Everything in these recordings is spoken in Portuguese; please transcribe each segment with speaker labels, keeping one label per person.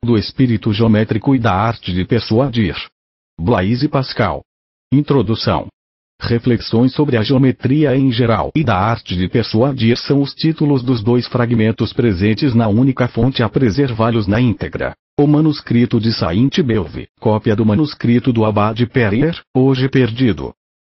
Speaker 1: do espírito geométrico e da arte de persuadir. Blaise Pascal. Introdução. Reflexões sobre a geometria em geral e da arte de persuadir são os títulos dos dois fragmentos presentes na única fonte a preservá-los na íntegra. O manuscrito de Saint-Beuve, cópia do manuscrito do Abade Perrier, hoje perdido.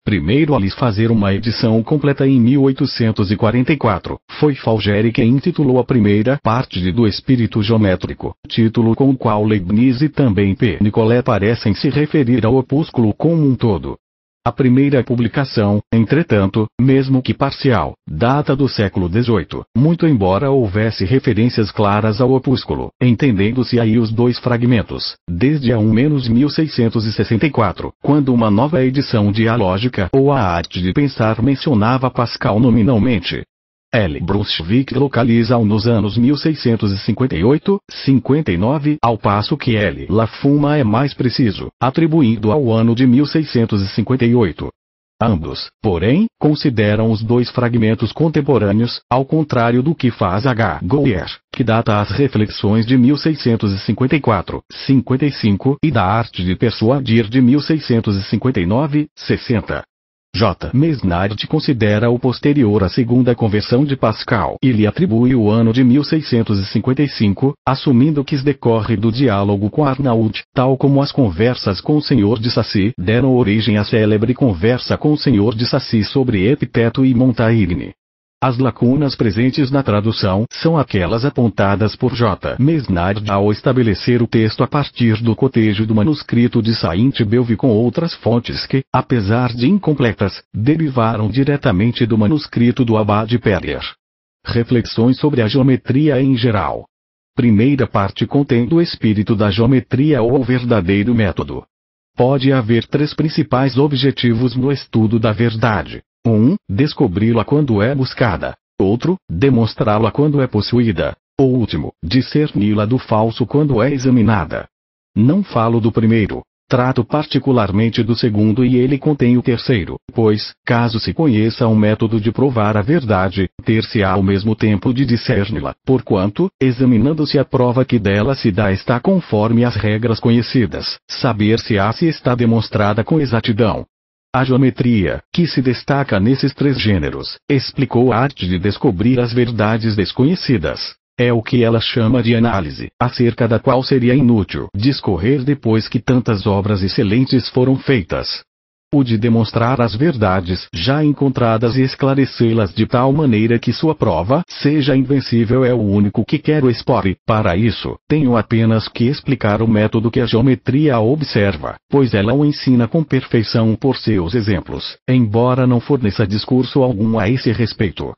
Speaker 1: Primeiro a lhes fazer uma edição completa em 1844, foi Falgeri quem intitulou a primeira parte de Do Espírito Geométrico, título com o qual Leibniz e também P. Nicolet parecem se referir ao opúsculo como um todo. A primeira publicação, entretanto, mesmo que parcial, data do século XVIII, muito embora houvesse referências claras ao opúsculo, entendendo-se aí os dois fragmentos, desde a 1664, quando uma nova edição de A Lógica ou A Arte de Pensar mencionava Pascal nominalmente. L. Brunswick localiza-o nos anos 1658-59, ao passo que L. Lafuma é mais preciso, atribuindo ao ano de 1658. Ambos, porém, consideram os dois fragmentos contemporâneos, ao contrário do que faz H. Goyer, que data as reflexões de 1654-55 e da arte de persuadir de 1659-60. J. Mesnard considera o posterior à segunda conversão de Pascal e lhe atribui o ano de 1655, assumindo que decorre do diálogo com Arnaud, tal como as conversas com o Senhor de Sacy deram origem à célebre conversa com o Senhor de Sacy sobre Epiteto e Montaigne. As lacunas presentes na tradução são aquelas apontadas por J. Mesnard ao estabelecer o texto a partir do cotejo do manuscrito de Saint-Beuve com outras fontes que, apesar de incompletas, derivaram diretamente do manuscrito do Abade Perrier. Reflexões sobre a geometria em geral. Primeira parte contém do espírito da geometria ou o verdadeiro método. Pode haver três principais objetivos no estudo da verdade. 1. Descobri-la quando é buscada. Outro, demonstrá-la quando é possuída. O último, discerni-la do falso quando é examinada. Não falo do primeiro. Trato particularmente do segundo e ele contém o terceiro, pois, caso se conheça um método de provar a verdade, ter-se-á ao mesmo tempo de discerni-la, porquanto, examinando-se a prova que dela se dá está conforme as regras conhecidas, saber-se-á se está demonstrada com exatidão. A geometria, que se destaca nesses três gêneros, explicou a arte de descobrir as verdades desconhecidas. É o que ela chama de análise, acerca da qual seria inútil discorrer depois que tantas obras excelentes foram feitas. O de demonstrar as verdades já encontradas e esclarecê-las de tal maneira que sua prova seja invencível é o único que quero expor e, para isso, tenho apenas que explicar o método que a geometria observa, pois ela o ensina com perfeição por seus exemplos, embora não forneça discurso algum a esse respeito.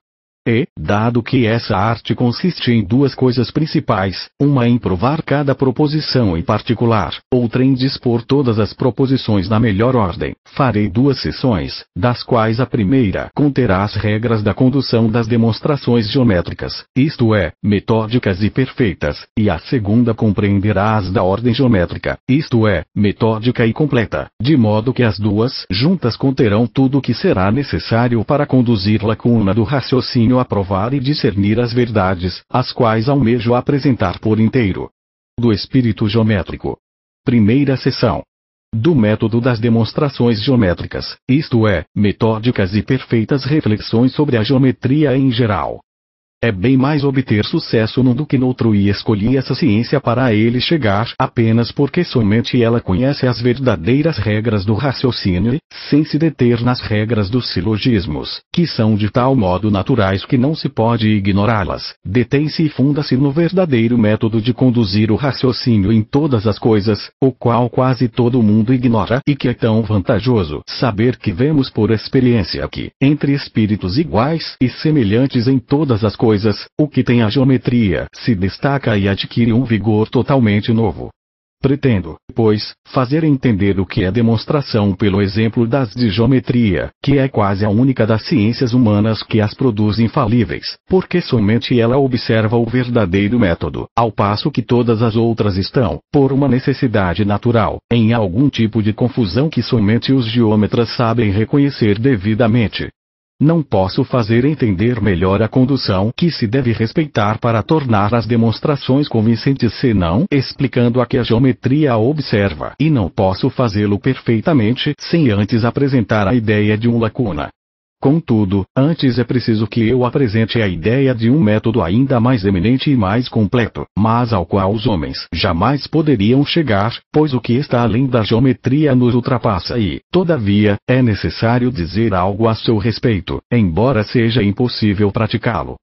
Speaker 1: E, dado que essa arte consiste em duas coisas principais, uma em provar cada proposição em particular, outra em dispor todas as proposições na melhor ordem, farei duas sessões, das quais a primeira conterá as regras da condução das demonstrações geométricas, isto é, metódicas e perfeitas, e a segunda compreenderá as da ordem geométrica, isto é, metódica e completa, de modo que as duas juntas conterão tudo o que será necessário para conduzir a lacuna do raciocínio a provar e discernir as verdades, as quais almejo apresentar por inteiro. Do espírito geométrico. Primeira seção. Do método das demonstrações geométricas, isto é, metódicas e perfeitas reflexões sobre a geometria em geral. É bem mais obter sucesso num do que noutro e escolhi essa ciência para ele chegar apenas porque somente ela conhece as verdadeiras regras do raciocínio, sem se deter nas regras dos silogismos, que são de tal modo naturais que não se pode ignorá-las. Detém-se e funda-se no verdadeiro método de conduzir o raciocínio em todas as coisas, o qual quase todo mundo ignora e que é tão vantajoso saber que vemos por experiência que, entre espíritos iguais e semelhantes em todas as coisas, o que tem a geometria se destaca e adquire um vigor totalmente novo. Pretendo, pois, fazer entender o que é demonstração pelo exemplo das de geometria, que é quase a única das ciências humanas que as produz infalíveis, porque somente ela observa o verdadeiro método, ao passo que todas as outras estão, por uma necessidade natural, em algum tipo de confusão que somente os geômetras sabem reconhecer devidamente. Não posso fazer entender melhor a condução que se deve respeitar para tornar as demonstrações convincentes senão explicando a que a geometria observa, e não posso fazê-lo perfeitamente sem antes apresentar a ideia de uma lacuna. Contudo, antes é preciso que eu apresente a ideia de um método ainda mais eminente e mais completo, mas ao qual os homens jamais poderiam chegar, pois o que está além da geometria nos ultrapassa e, todavia, é necessário dizer algo a seu respeito, embora seja impossível praticá-lo.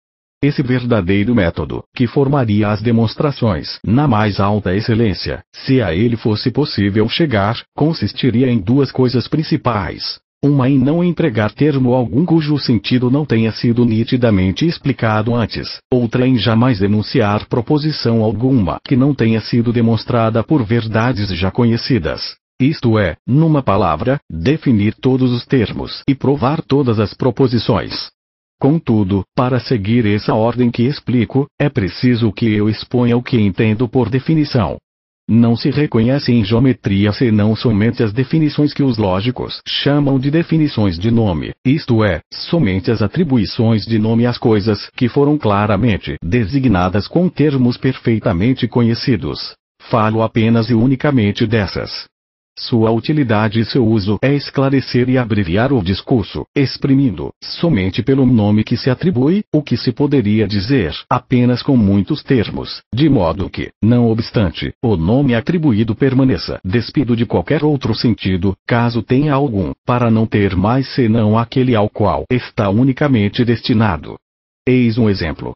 Speaker 1: Esse verdadeiro método, que formaria as demonstrações na mais alta excelência, se a ele fosse possível chegar, consistiria em duas coisas principais. Uma em não empregar termo algum cujo sentido não tenha sido nitidamente explicado antes, outra em jamais enunciar proposição alguma que não tenha sido demonstrada por verdades já conhecidas. Isto é, numa palavra, definir todos os termos e provar todas as proposições. Contudo, para seguir essa ordem que explico, é preciso que eu exponha o que entendo por definição. Não se reconhece em geometria senão somente as definições que os lógicos chamam de definições de nome, isto é, somente as atribuições de nome às coisas que foram claramente designadas com termos perfeitamente conhecidos. Falo apenas e unicamente dessas. Sua utilidade e seu uso é esclarecer e abreviar o discurso, exprimindo, somente pelo nome que se atribui, o que se poderia dizer apenas com muitos termos, de modo que, não obstante, o nome atribuído permaneça despido de qualquer outro sentido, caso tenha algum, para não ter mais senão aquele ao qual está unicamente destinado. Eis um exemplo.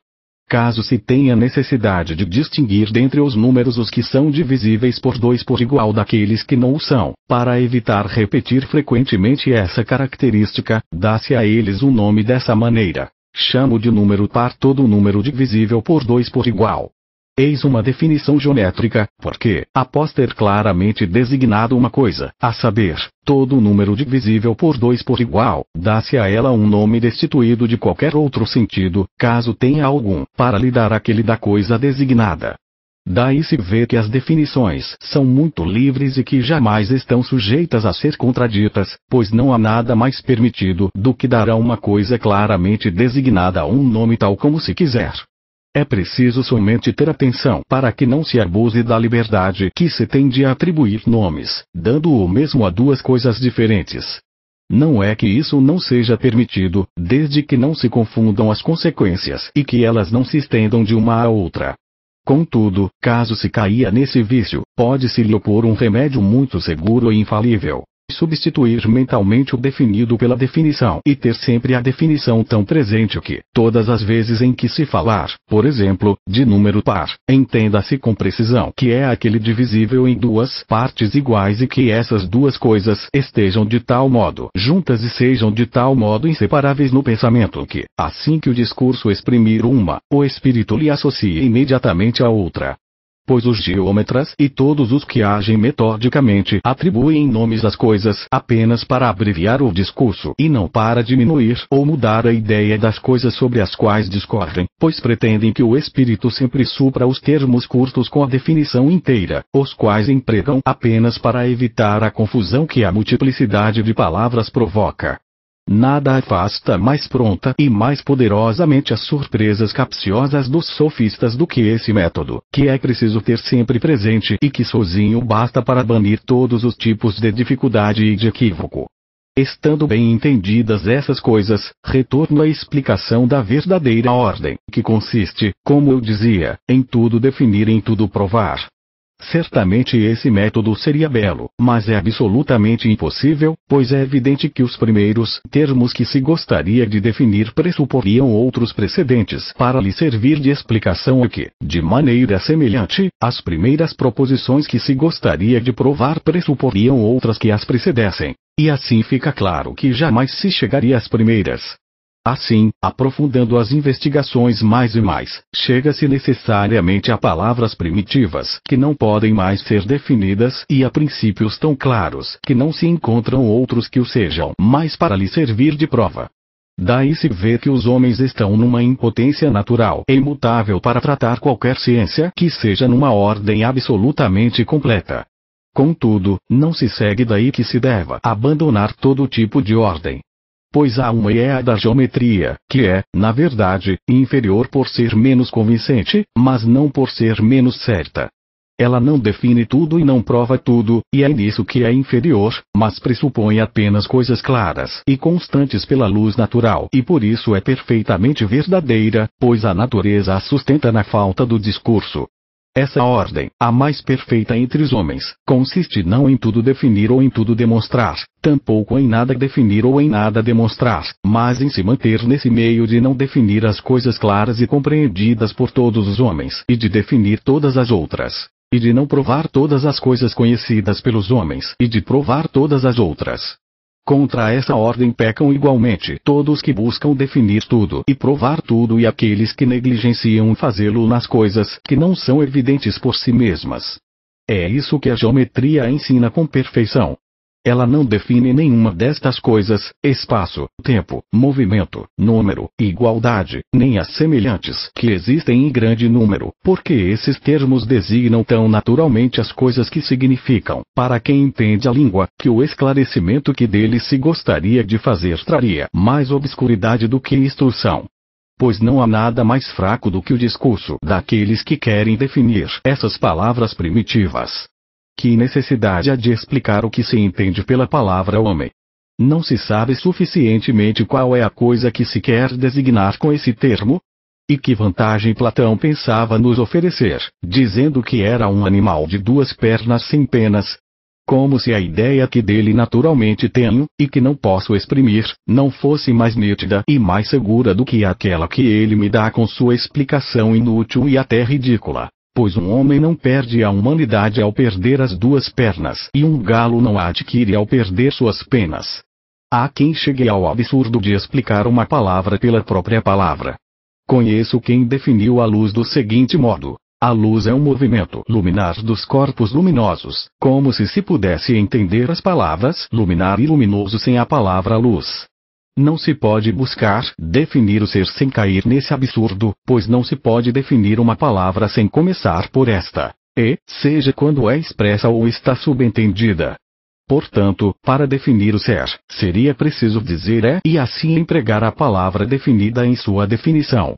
Speaker 1: Caso se tenha necessidade de distinguir dentre os números os que são divisíveis por 2 por igual daqueles que não o são, para evitar repetir frequentemente essa característica, dá-se a eles o nome dessa maneira. Chamo de número par todo número divisível por 2 por igual. Eis uma definição geométrica, porque, após ter claramente designado uma coisa, a saber, todo número divisível por 2 por igual, dá-se a ela um nome destituído de qualquer outro sentido, caso tenha algum, para lhe dar aquele da coisa designada. Daí se vê que as definições são muito livres e que jamais estão sujeitas a ser contraditas, pois não há nada mais permitido do que dar a uma coisa claramente designada um nome tal como se quiser. É preciso somente ter atenção para que não se abuse da liberdade que se tem de atribuir nomes, dando o mesmo a duas coisas diferentes. Não é que isso não seja permitido, desde que não se confundam as consequências e que elas não se estendam de uma a outra. Contudo, caso se caia nesse vício, pode-se-lhe opor um remédio muito seguro e infalível. Substituir mentalmente o definido pela definição e ter sempre a definição tão presente que, todas as vezes em que se falar, por exemplo, de número par, entenda-se com precisão que é aquele divisível em duas partes iguais e que essas duas coisas estejam de tal modo juntas e sejam de tal modo inseparáveis no pensamento que, assim que o discurso exprimir uma, o espírito lhe associe imediatamente a outra. Pois os geômetras e todos os que agem metodicamente atribuem nomes às coisas apenas para abreviar o discurso e não para diminuir ou mudar a ideia das coisas sobre as quais discorrem, pois pretendem que o espírito sempre supra os termos curtos com a definição inteira, os quais empregam apenas para evitar a confusão que a multiplicidade de palavras provoca. Nada afasta mais pronta e mais poderosamente as surpresas capciosas dos sofistas do que esse método, que é preciso ter sempre presente e que sozinho basta para banir todos os tipos de dificuldade e de equívoco. Estando bem entendidas essas coisas, retorno à explicação da verdadeira ordem, que consiste, como eu dizia, em tudo definir e em tudo provar. Certamente esse método seria belo, mas é absolutamente impossível, pois é evidente que os primeiros termos que se gostaria de definir pressuporiam outros precedentes para lhe servir de explicação e que, de maneira semelhante, as primeiras proposições que se gostaria de provar pressuporiam outras que as precedessem, e assim fica claro que jamais se chegaria às primeiras. Assim, aprofundando as investigações mais e mais, chega-se necessariamente a palavras primitivas que não podem mais ser definidas e a princípios tão claros que não se encontram outros que o sejam mais para lhe servir de prova. Daí se vê que os homens estão numa impotência natural e imutável para tratar qualquer ciência que seja numa ordem absolutamente completa. Contudo, não se segue daí que se deva abandonar todo tipo de ordem. Pois há uma e é a da geometria, que é, na verdade, inferior por ser menos convincente, mas não por ser menos certa. Ela não define tudo e não prova tudo, e é nisso que é inferior, mas pressupõe apenas coisas claras e constantes pela luz natural, e por isso é perfeitamente verdadeira, pois a natureza a sustenta na falta do discurso. Essa ordem, a mais perfeita entre os homens, consiste não em tudo definir ou em tudo demonstrar, tampouco em nada definir ou em nada demonstrar, mas em se manter nesse meio de não definir as coisas claras e compreendidas por todos os homens, e de definir todas as outras. E de não provar todas as coisas conhecidas pelos homens, e de provar todas as outras. Contra essa ordem pecam igualmente todos que buscam definir tudo e provar tudo e aqueles que negligenciam fazê-lo nas coisas que não são evidentes por si mesmas. É isso que a geometria ensina com perfeição. Ela não define nenhuma destas coisas, espaço, tempo, movimento, número, igualdade, nem as semelhantes que existem em grande número, porque esses termos designam tão naturalmente as coisas que significam, para quem entende a língua, que o esclarecimento que deles se gostaria de fazer traria mais obscuridade do que instrução. Pois não há nada mais fraco do que o discurso daqueles que querem definir essas palavras primitivas. Que necessidade há de explicar o que se entende pela palavra homem? Não se sabe suficientemente qual é a coisa que se quer designar com esse termo? E que vantagem Platão pensava nos oferecer, dizendo que era um animal de duas pernas sem penas? Como se a ideia que dele naturalmente tenho, e que não posso exprimir, não fosse mais nítida e mais segura do que aquela que ele me dá com sua explicação inútil e até ridícula. Pois um homem não perde a humanidade ao perder as duas pernas, e um galo não a adquire ao perder suas penas. Há quem chegue ao absurdo de explicar uma palavra pela própria palavra. Conheço quem definiu a luz do seguinte modo: a luz é um movimento luminar dos corpos luminosos, como se pudesse entender as palavras luminar e luminoso sem a palavra luz. Não se pode buscar definir o ser sem cair nesse absurdo, pois não se pode definir uma palavra sem começar por esta, e, seja quando é expressa ou está subentendida. Portanto, para definir o ser, seria preciso dizer é e assim empregar a palavra definida em sua definição.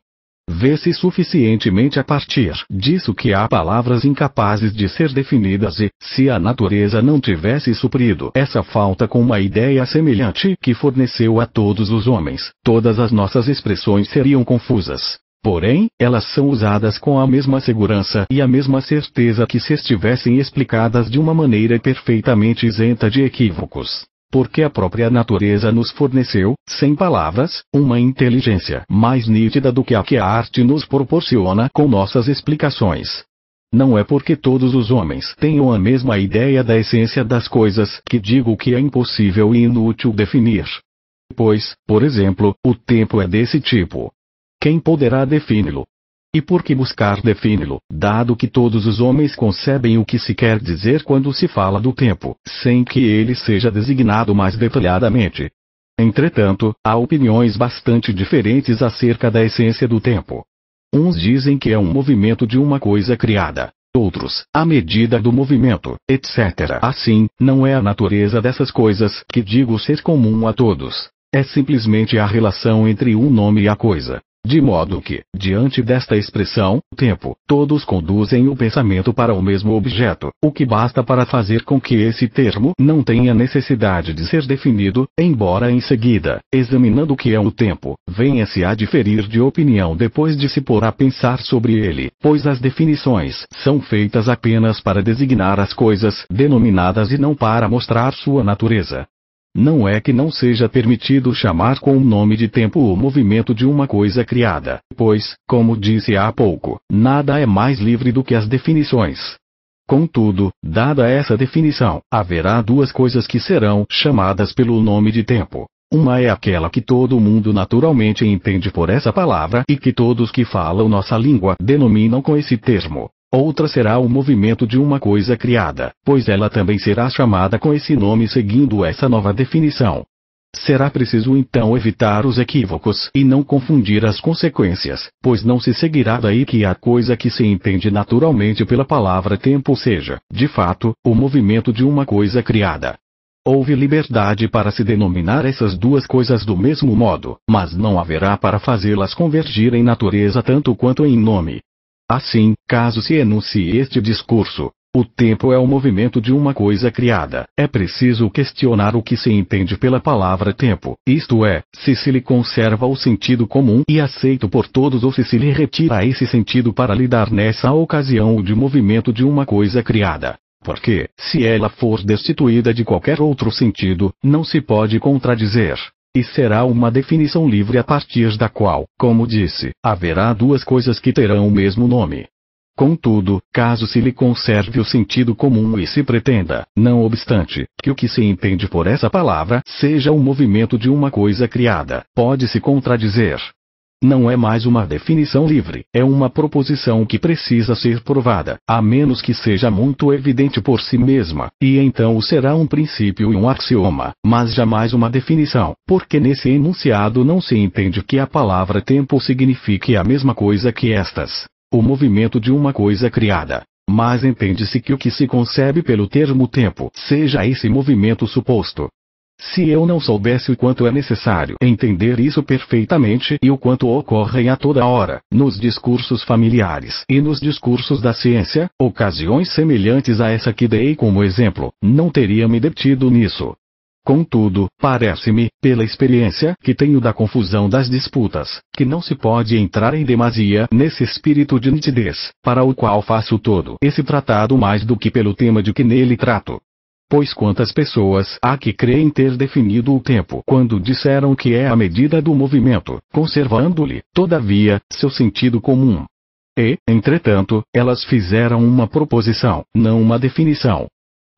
Speaker 1: Vê-se suficientemente a partir disso que há palavras incapazes de ser definidas e, se a natureza não tivesse suprido essa falta com uma ideia semelhante que forneceu a todos os homens, todas as nossas expressões seriam confusas. Porém, elas são usadas com a mesma segurança e a mesma certeza que se estivessem explicadas de uma maneira perfeitamente isenta de equívocos. Porque a própria natureza nos forneceu, sem palavras, uma inteligência mais nítida do que a arte nos proporciona com nossas explicações. Não é porque todos os homens tenham a mesma ideia da essência das coisas que digo que é impossível e inútil definir. Pois, por exemplo, o tempo é desse tipo. Quem poderá defini-lo? E por que buscar defini-lo, dado que todos os homens concebem o que se quer dizer quando se fala do tempo, sem que ele seja designado mais detalhadamente? Entretanto, há opiniões bastante diferentes acerca da essência do tempo. Uns dizem que é um movimento de uma coisa criada, outros, a medida do movimento, etc. Assim, não é a natureza dessas coisas que digo ser comum a todos. É simplesmente a relação entre um nome e a coisa. De modo que, diante desta expressão, tempo, todos conduzem o pensamento para o mesmo objeto, o que basta para fazer com que esse termo não tenha necessidade de ser definido, embora em seguida, examinando o que é o tempo, venha-se a diferir de opinião depois de se pôr a pensar sobre ele, pois as definições são feitas apenas para designar as coisas denominadas e não para mostrar sua natureza. Não é que não seja permitido chamar com o nome de tempo o movimento de uma coisa criada, pois, como disse há pouco, nada é mais livre do que as definições. Contudo, dada essa definição, haverá duas coisas que serão chamadas pelo nome de tempo. Uma é aquela que todo mundo naturalmente entende por essa palavra e que todos que falam nossa língua denominam com esse termo. Outra será o movimento de uma coisa criada, pois ela também será chamada com esse nome seguindo essa nova definição. Será preciso então evitar os equívocos e não confundir as consequências, pois não se seguirá daí que a coisa que se entende naturalmente pela palavra tempo seja, de fato, o movimento de uma coisa criada. Houve liberdade para se denominar essas duas coisas do mesmo modo, mas não haverá para fazê-las convergir em natureza tanto quanto em nome. Assim, caso se enuncie este discurso, o tempo é o movimento de uma coisa criada. É preciso questionar o que se entende pela palavra tempo, isto é, se lhe conserva o sentido comum e aceito por todos ou se lhe retira esse sentido para lhe dar nessa ocasião o de movimento de uma coisa criada. Porque, se ela for destituída de qualquer outro sentido, não se pode contradizer. E será uma definição livre a partir da qual, como disse, haverá duas coisas que terão o mesmo nome. Contudo, caso se lhe conserve o sentido comum e se pretenda, não obstante, que o que se entende por essa palavra seja o movimento de uma coisa criada, pode-se contradizer. Não é mais uma definição livre, é uma proposição que precisa ser provada, a menos que seja muito evidente por si mesma, e então será um princípio e um axioma, mas jamais uma definição, porque nesse enunciado não se entende que a palavra tempo signifique a mesma coisa que estas. O movimento de uma coisa criada. Mas entende-se que o que se concebe pelo termo tempo seja esse movimento suposto. Se eu não soubesse o quanto é necessário entender isso perfeitamente e o quanto ocorre a toda hora, nos discursos familiares e nos discursos da ciência, ocasiões semelhantes a essa que dei como exemplo, não teria me detido nisso. Contudo, parece-me, pela experiência que tenho da confusão das disputas, que não se pode entrar em demasia nesse espírito de nitidez, para o qual faço todo esse tratado mais do que pelo tema de que nele trato. Pois quantas pessoas há que creem ter definido o tempo quando disseram que é a medida do movimento, conservando-lhe, todavia, seu sentido comum. E, entretanto, elas fizeram uma proposição, não uma definição.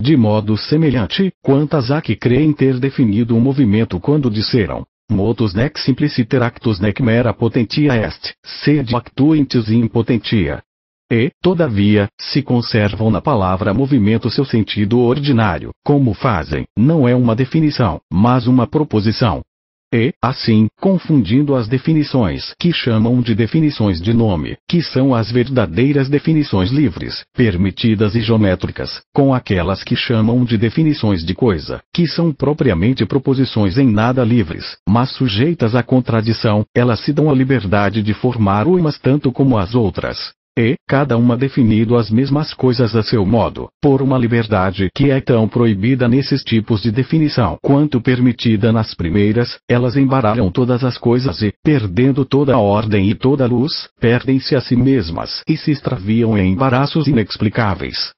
Speaker 1: De modo semelhante, quantas há que creem ter definido o movimento quando disseram, motus nec simpliciter actus nec mera potentia est, sed actuentis in potentia. E, todavia, se conservam na palavra movimento seu sentido ordinário, como fazem, não é uma definição, mas uma proposição. E, assim, confundindo as definições que chamam de definições de nome, que são as verdadeiras definições livres, permitidas e geométricas, com aquelas que chamam de definições de coisa, que são propriamente proposições em nada livres, mas sujeitas à contradição, elas se dão a liberdade de formar umas tanto como as outras. E, cada uma definido as mesmas coisas a seu modo, por uma liberdade que é tão proibida nesses tipos de definição quanto permitida nas primeiras, elas embaralham todas as coisas e, perdendo toda a ordem e toda a luz, perdem-se a si mesmas e se extraviam em embaraços inexplicáveis.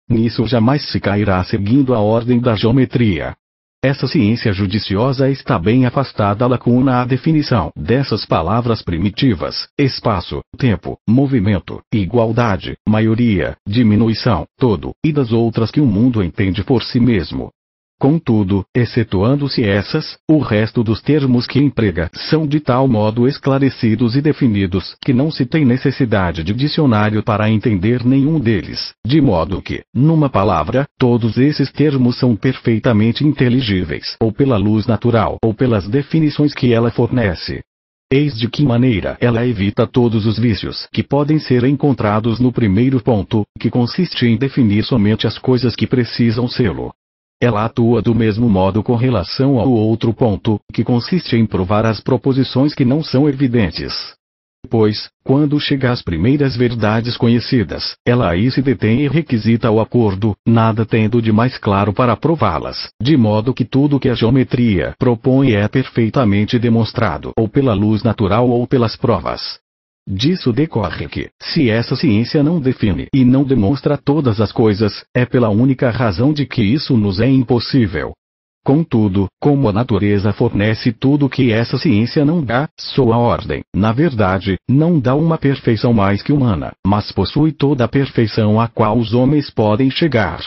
Speaker 1: Nisso jamais se cairá seguindo a ordem da geometria. Essa ciência judiciosa está bem afastada da lacuna à definição dessas palavras primitivas, espaço, tempo, movimento, igualdade, maioria, diminuição, todo, e das outras que o mundo entende por si mesmo. Contudo, excetuando-se essas, o resto dos termos que emprega são de tal modo esclarecidos e definidos que não se tem necessidade de dicionário para entender nenhum deles, de modo que, numa palavra, todos esses termos são perfeitamente inteligíveis, ou pela luz natural, ou pelas definições que ela fornece. Eis de que maneira ela evita todos os vícios que podem ser encontrados no primeiro ponto, que consiste em definir somente as coisas que precisam sê-lo. Ela atua do mesmo modo com relação ao outro ponto, que consiste em provar as proposições que não são evidentes. Pois, quando chega às primeiras verdades conhecidas, ela aí se detém e requisita o acordo, nada tendo de mais claro para prová-las, de modo que tudo que a geometria propõe é perfeitamente demonstrado ou pela luz natural ou pelas provas. Disso decorre que, se essa ciência não define e não demonstra todas as coisas, é pela única razão de que isso nos é impossível. Contudo, como a natureza fornece tudo que essa ciência não dá, sua ordem, na verdade, não dá uma perfeição mais que humana, mas possui toda a perfeição a qual os homens podem chegar.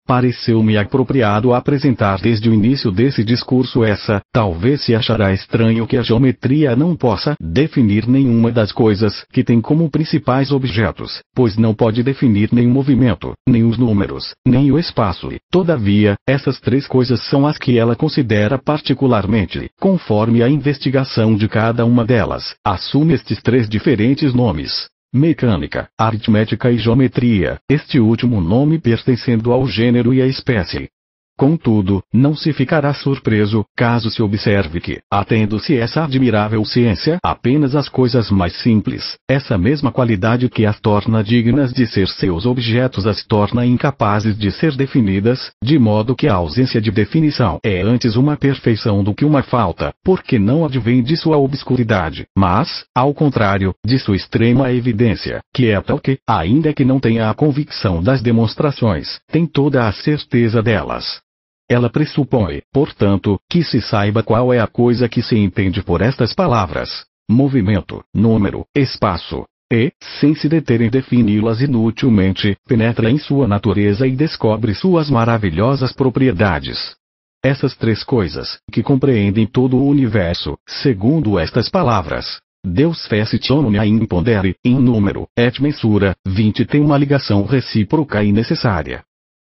Speaker 1: Pareceu-me apropriado apresentar desde o início desse discurso essa, talvez se achará estranho que a geometria não possa definir nenhuma das coisas que tem como principais objetos, pois não pode definir nem o movimento, nem os números, nem o espaço e, todavia, essas três coisas são as que ela considera particularmente, conforme a investigação de cada uma delas, assume estes três diferentes nomes. Mecânica, aritmética e geometria, este último nome pertencendo ao gênero e à espécie. Contudo, não se ficará surpreso, caso se observe que, atendo-se essa admirável ciência apenas às coisas mais simples, essa mesma qualidade que as torna dignas de ser seus objetos as torna incapazes de ser definidas, de modo que a ausência de definição é antes uma perfeição do que uma falta, porque não advém de sua obscuridade, mas, ao contrário, de sua extrema evidência, que é tal que, ainda que não tenha a convicção das demonstrações, tem toda a certeza delas. Ela pressupõe, portanto, que se saiba qual é a coisa que se entende por estas palavras: movimento, número, espaço. E, sem se deter em defini-las inutilmente, penetra em sua natureza e descobre suas maravilhosas propriedades. Essas três coisas, que compreendem todo o universo, segundo estas palavras: Deus fecit omnia in pondere, in número, et mensura, 20 tem uma ligação recíproca e necessária.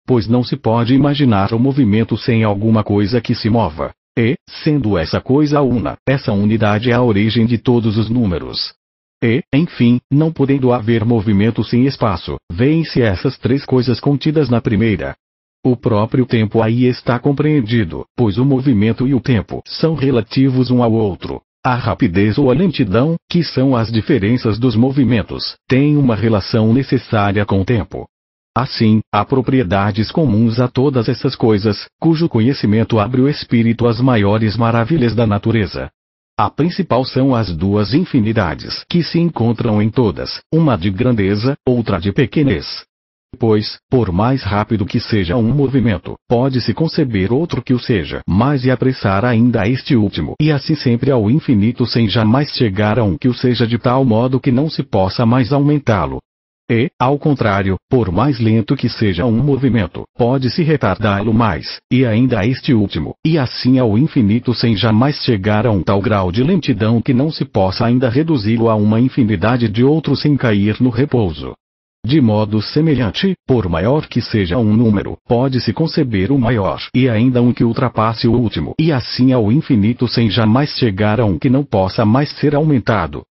Speaker 1: Pois não se pode imaginar o movimento sem alguma coisa que se mova. E, sendo essa coisa una, essa unidade é a origem de todos os números. E, enfim, não podendo haver movimento sem espaço, veem-se essas três coisas contidas na primeira. O próprio tempo aí está compreendido, pois o movimento e o tempo são relativos um ao outro. A rapidez ou a lentidão, que são as diferenças dos movimentos, têm uma relação necessária com o tempo. Assim, há propriedades comuns a todas essas coisas, cujo conhecimento abre o espírito às maiores maravilhas da natureza. A principal são as duas infinidades que se encontram em todas, uma de grandeza, outra de pequenez. Pois, por mais rápido que seja um movimento, pode-se conceber outro que o seja mais e apressar ainda a este último, e assim sempre ao infinito sem jamais chegar a um que o seja de tal modo que não se possa mais aumentá-lo. E, ao contrário, por mais lento que seja um movimento, pode-se retardá-lo mais, e ainda a este último, e assim ao infinito sem jamais chegar a um tal grau de lentidão que não se possa ainda reduzi-lo a uma infinidade de outros sem cair no repouso. De modo semelhante, por maior que seja um número, pode-se conceber o maior, e ainda um que ultrapasse o último, e assim ao infinito sem jamais chegar a um que não possa mais ser aumentado.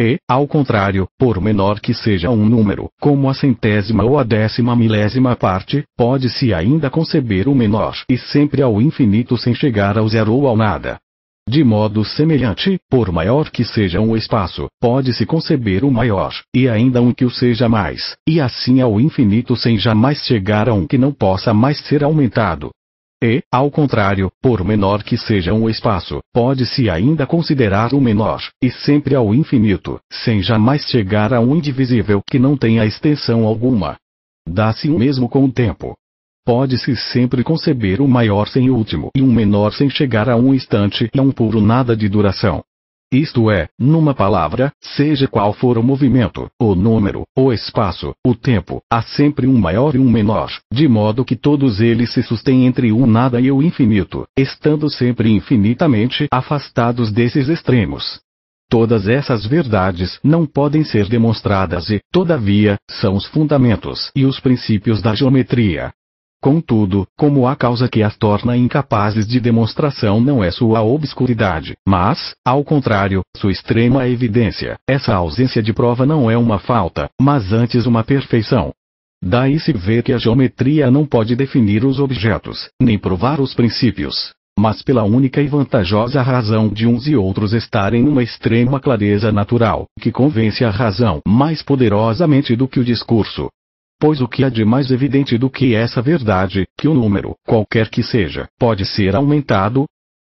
Speaker 1: E, ao contrário, por menor que seja um número, como a centésima ou a 10ª parte, pode-se ainda conceber o menor, e sempre ao infinito sem chegar ao zero ou ao nada. De modo semelhante, por maior que seja um espaço, pode-se conceber o maior, e ainda um que o seja mais, e assim ao infinito sem jamais chegar a um que não possa mais ser aumentado. E, ao contrário, por menor que seja um espaço, pode-se ainda considerar o menor, e sempre ao infinito, sem jamais chegar a um indivisível que não tenha extensão alguma. Dá-se o mesmo com o tempo. Pode-se sempre conceber o maior sem o último e um menor sem chegar a um instante e a um puro nada de duração. Isto é, numa palavra, seja qual for o movimento, o número, o espaço, o tempo, há sempre um maior e um menor, de modo que todos eles se sustêm entre o nada e o infinito, estando sempre infinitamente afastados desses extremos. Todas essas verdades não podem ser demonstradas e, todavia, são os fundamentos e os princípios da geometria. Contudo, como a causa que as torna incapazes de demonstração não é sua obscuridade, mas, ao contrário, sua extrema evidência, essa ausência de prova não é uma falta, mas antes uma perfeição. Daí se vê que a geometria não pode definir os objetos, nem provar os princípios, mas pela única e vantajosa razão de uns e outros estarem numa extrema clareza natural, que convence a razão mais poderosamente do que o discurso. Pois o que há de mais evidente do que essa verdade, que o número, qualquer que seja, pode ser aumentado?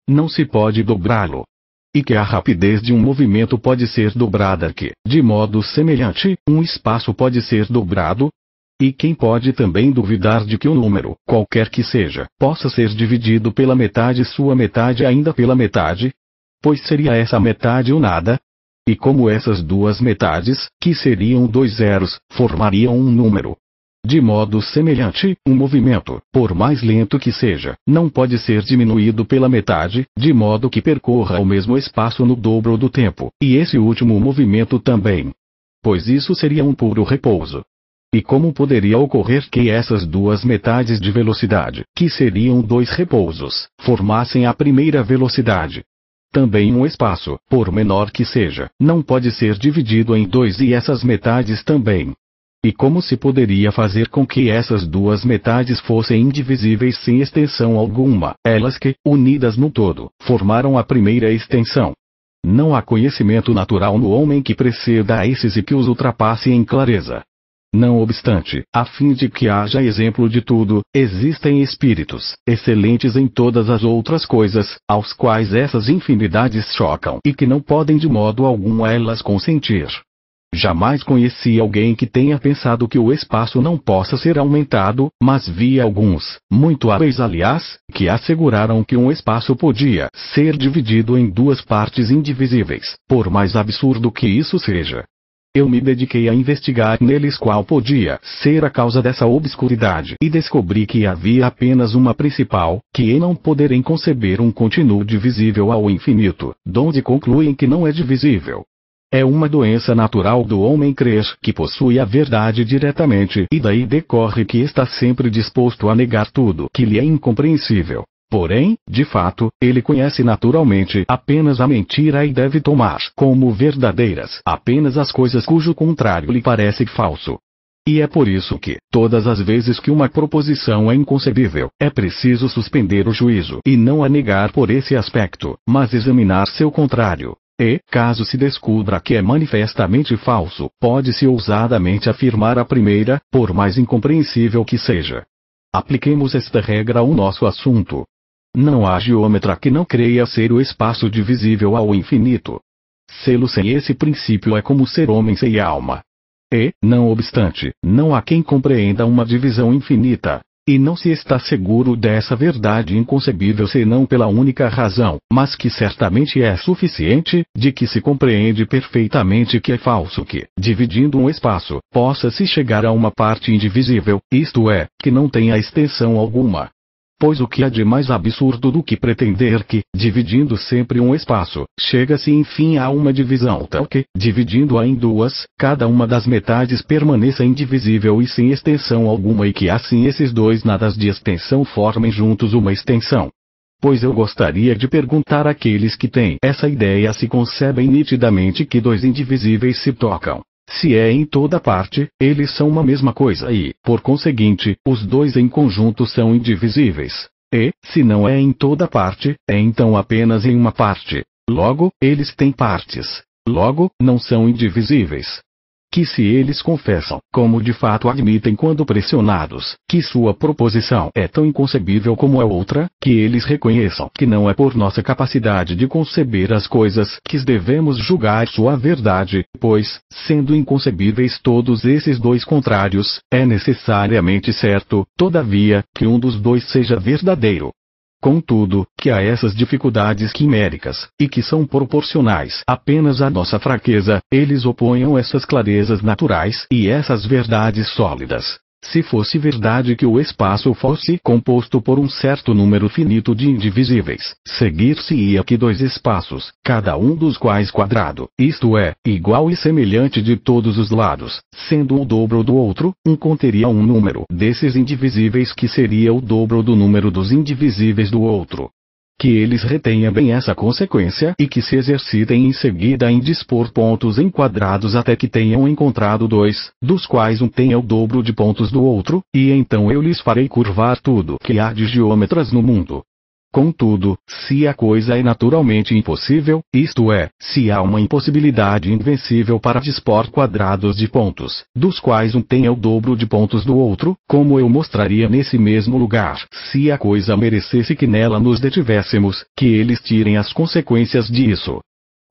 Speaker 1: Não se pode dobrá-lo. E que a rapidez de um movimento pode ser dobrada que, de modo semelhante, um espaço pode ser dobrado? E quem pode também duvidar de que o número, qualquer que seja, possa ser dividido pela metade sua metade ainda pela metade? Pois seria essa metade o nada? E como essas duas metades, que seriam dois zeros, formariam um número? De modo semelhante, um movimento, por mais lento que seja, não pode ser diminuído pela metade, de modo que percorra o mesmo espaço no dobro do tempo, e esse último movimento também. Pois isso seria um puro repouso. E como poderia ocorrer que essas duas metades de velocidade, que seriam dois repousos, formassem a primeira velocidade? Também um espaço, por menor que seja, não pode ser dividido em dois e essas metades também. E como se poderia fazer com que essas duas metades fossem indivisíveis sem extensão alguma, elas que, unidas no todo, formaram a primeira extensão? Não há conhecimento natural no homem que preceda a esses e que os ultrapasse em clareza. Não obstante, a fim de que haja exemplo de tudo, existem espíritos, excelentes em todas as outras coisas, aos quais essas infinidades chocam e que não podem de modo algum a elas consentir. Jamais conheci alguém que tenha pensado que o espaço não possa ser aumentado, mas vi alguns, muito hábeis aliás, que asseguraram que um espaço podia ser dividido em duas partes indivisíveis, por mais absurdo que isso seja. Eu me dediquei a investigar neles qual podia ser a causa dessa obscuridade e descobri que havia apenas uma principal, que é não poderem conceber um contínuo divisível ao infinito, donde concluem que não é divisível. É uma doença natural do homem crer que possui a verdade diretamente e daí decorre que está sempre disposto a negar tudo que lhe é incompreensível. Porém, de fato, ele conhece naturalmente apenas a mentira e deve tomar como verdadeiras apenas as coisas cujo contrário lhe parece falso. E é por isso que, todas as vezes que uma proposição é inconcebível, é preciso suspender o juízo e não a negar por esse aspecto, mas examinar seu contrário. E, caso se descubra que é manifestamente falso, pode-se ousadamente afirmar a primeira, por mais incompreensível que seja. Apliquemos esta regra ao nosso assunto. Não há geômetra que não creia ser o espaço divisível ao infinito. Sê-lo sem esse princípio é como ser homem sem alma. E, não obstante, não há quem compreenda uma divisão infinita. E não se está seguro dessa verdade inconcebível senão pela única razão, mas que certamente é suficiente, de que se compreende perfeitamente que é falso que, dividindo um espaço, possa-se chegar a uma parte indivisível, isto é, que não tenha extensão alguma. Pois o que há de mais absurdo do que pretender que, dividindo sempre um espaço, chega-se enfim a uma divisão tal que, dividindo-a em duas, cada uma das metades permaneça indivisível e sem extensão alguma e que assim esses dois nadas de extensão formem juntos uma extensão. Pois eu gostaria de perguntar àqueles que têm essa ideia se concebem nitidamente que dois indivisíveis se tocam. Se é em toda parte, eles são uma mesma coisa e, por conseguinte, os dois em conjunto são indivisíveis. E, se não é em toda parte, é então apenas em uma parte. Logo, eles têm partes. Logo, não são indivisíveis. Que se eles confessam, como de fato admitem quando pressionados, que sua proposição é tão inconcebível como a outra, que eles reconheçam que não é por nossa capacidade de conceber as coisas que devemos julgar sua verdade, pois, sendo inconcebíveis todos esses dois contrários, é necessariamente certo, todavia, que um dos dois seja verdadeiro. Contudo, que há essas dificuldades quiméricas, e que são proporcionais apenas à nossa fraqueza, eles oponham essas clarezas naturais e essas verdades sólidas. Se fosse verdade que o espaço fosse composto por um certo número finito de indivisíveis, seguir-se-ia que dois espaços, cada um dos quais quadrado, isto é, igual e semelhante de todos os lados, sendo o dobro do outro, conteria um número desses indivisíveis que seria o dobro do número dos indivisíveis do outro. Que eles retenham bem essa consequência e que se exercitem em seguida em dispor pontos em quadrados até que tenham encontrado dois, dos quais um tenha o dobro de pontos do outro, e então eu lhes farei curvar tudo que há de geômetras no mundo. Contudo, se a coisa é naturalmente impossível, isto é, se há uma impossibilidade invencível para dispor quadrados de pontos, dos quais um tenha o dobro de pontos do outro, como eu mostraria nesse mesmo lugar, se a coisa merecesse que nela nos detivéssemos, que eles tirem as consequências disso.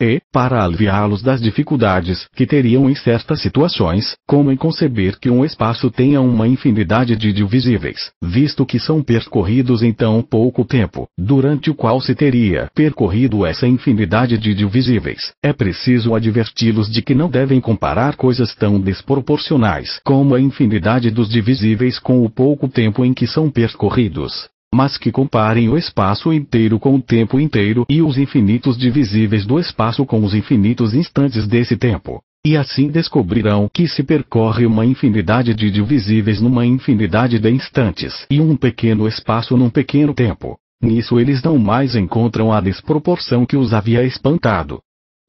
Speaker 1: E, para aliviá-los das dificuldades que teriam em certas situações, como em conceber que um espaço tenha uma infinidade de divisíveis, visto que são percorridos em tão pouco tempo, durante o qual se teria percorrido essa infinidade de divisíveis, é preciso adverti-los de que não devem comparar coisas tão desproporcionais como a infinidade dos divisíveis com o pouco tempo em que são percorridos. Mas que comparem o espaço inteiro com o tempo inteiro e os infinitos divisíveis do espaço com os infinitos instantes desse tempo. E assim descobrirão que se percorre uma infinidade de divisíveis numa infinidade de instantes e um pequeno espaço num pequeno tempo. Nisso eles não mais encontram a desproporção que os havia espantado.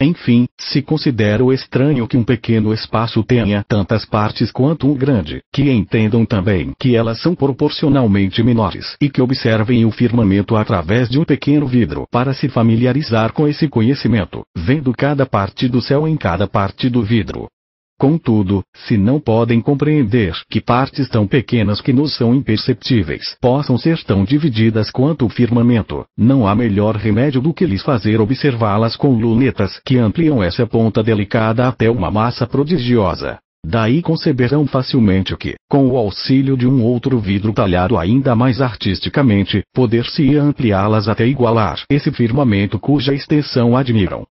Speaker 1: Enfim, se considero estranho que um pequeno espaço tenha tantas partes quanto um grande, que entendam também que elas são proporcionalmente menores e que observem o firmamento através de um pequeno vidro para se familiarizar com esse conhecimento, vendo cada parte do céu em cada parte do vidro. Contudo, se não podem compreender que partes tão pequenas que nos são imperceptíveis possam ser tão divididas quanto o firmamento, não há melhor remédio do que lhes fazer observá-las com lunetas que ampliam essa ponta delicada até uma massa prodigiosa. Daí conceberão facilmente que, com o auxílio de um outro vidro talhado ainda mais artisticamente, poder-se-ia ampliá-las até igualar esse firmamento cuja extensão admiram.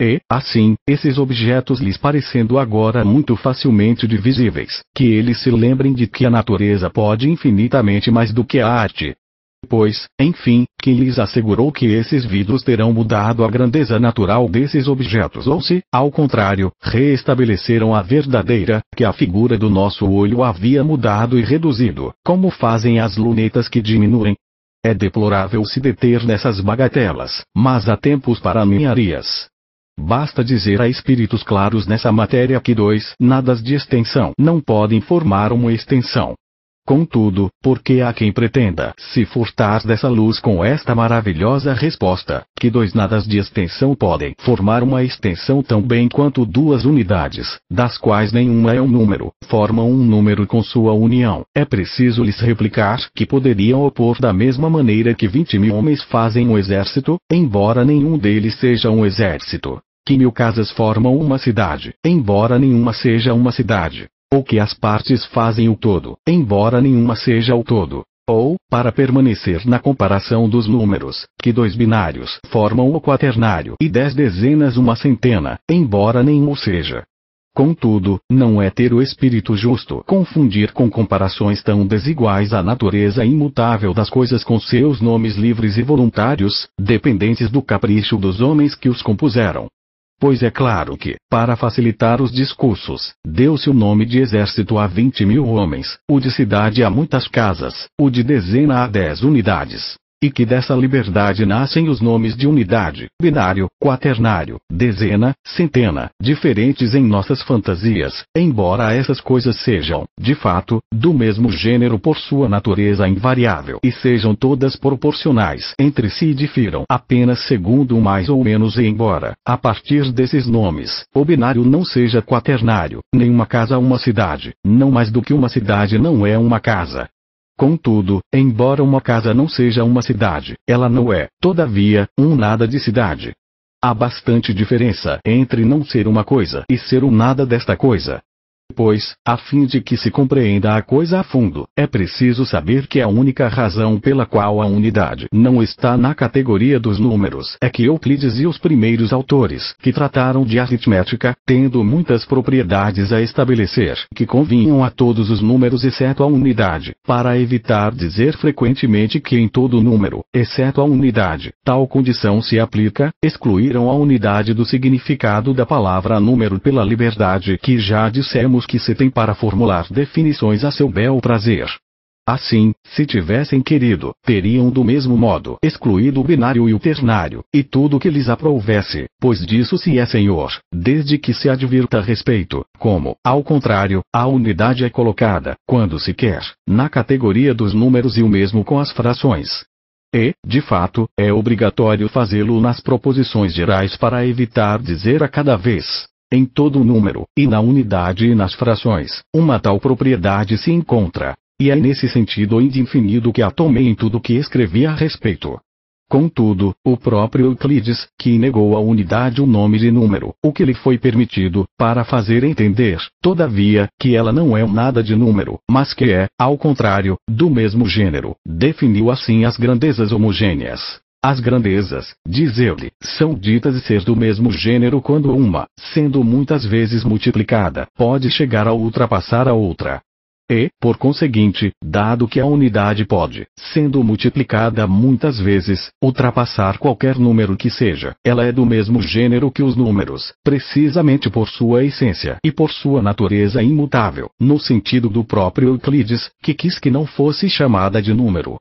Speaker 1: E, assim, esses objetos lhes parecendo agora muito facilmente divisíveis, que eles se lembrem de que a natureza pode infinitamente mais do que a arte. Pois, enfim, quem lhes assegurou que esses vidros terão mudado a grandeza natural desses objetos ou se, ao contrário, reestabeleceram a verdadeira, que a figura do nosso olho havia mudado e reduzido, como fazem as lunetas que diminuem? É deplorável se deter nessas bagatelas, mas há tempos para ninharias. Basta dizer a espíritos claros nessa matéria que dois nadas de extensão não podem formar uma extensão. Contudo, porque há quem pretenda se furtar dessa luz com esta maravilhosa resposta, que dois nadas de extensão podem formar uma extensão tão bem quanto duas unidades, das quais nenhuma é um número, formam um número com sua união, é preciso lhes replicar que poderiam opor da mesma maneira que 20.000 homens fazem um exército, embora nenhum deles seja um exército. Que 1.000 casas formam uma cidade, embora nenhuma seja uma cidade. Ou que as partes fazem o todo, embora nenhuma seja o todo. Ou, para permanecer na comparação dos números, que 2 binários formam o quaternário e 10 dezenas uma centena, embora nenhum seja. Contudo, não é ter o espírito justo confundir com comparações tão desiguais a natureza imutável das coisas com seus nomes livres e voluntários, dependentes do capricho dos homens que os compuseram. Pois é claro que, para facilitar os discursos, deu-se o nome de exército a 20.000 homens, o de cidade a muitas casas, o de dezena a 10 unidades. E que dessa liberdade nascem os nomes de unidade, binário, quaternário, dezena, centena, diferentes em nossas fantasias, embora essas coisas sejam, de fato, do mesmo gênero por sua natureza invariável e sejam todas proporcionais entre si e difiram apenas segundo o mais ou menos e embora, a partir desses nomes, o binário não seja quaternário, nem uma casa uma cidade, não mais do que uma cidade não é uma casa. Contudo, embora uma casa não seja uma cidade, ela não é, todavia, um nada de cidade. Há bastante diferença entre não ser uma coisa e ser um nada desta coisa. Pois, a fim de que se compreenda a coisa a fundo, é preciso saber que a única razão pela qual a unidade não está na categoria dos números é que Euclides e os primeiros autores que trataram de aritmética, tendo muitas propriedades a estabelecer que convinham a todos os números exceto a unidade, para evitar dizer frequentemente que em todo número, exceto a unidade, tal condição se aplica, excluíram a unidade do significado da palavra número pela liberdade que já dissemos que se tem para formular definições a seu bel prazer. Assim, se tivessem querido, teriam do mesmo modo excluído o binário e o ternário, e tudo que lhes aprouvesse, pois disso se é senhor, desde que se advirta a respeito, como, ao contrário, a unidade é colocada, quando se quer, na categoria dos números e o mesmo com as frações. E, de fato, é obrigatório fazê-lo nas proposições gerais para evitar dizer a cada vez. Em todo número, e na unidade e nas frações, uma tal propriedade se encontra. E é nesse sentido indefinido que a tomei em tudo que escrevi a respeito. Contudo, o próprio Euclides, que negou à unidade o nome de número, o que lhe foi permitido, para fazer entender, todavia, que ela não é um nada de número, mas que é, ao contrário, do mesmo gênero, definiu assim as grandezas homogêneas. As grandezas, diz ele, são ditas ser do mesmo gênero quando uma, sendo muitas vezes multiplicada, pode chegar a ultrapassar a outra. E, por conseguinte, dado que a unidade pode, sendo multiplicada muitas vezes, ultrapassar qualquer número que seja, ela é do mesmo gênero que os números, precisamente por sua essência e por sua natureza imutável, no sentido do próprio Euclides, que quis que não fosse chamada de número.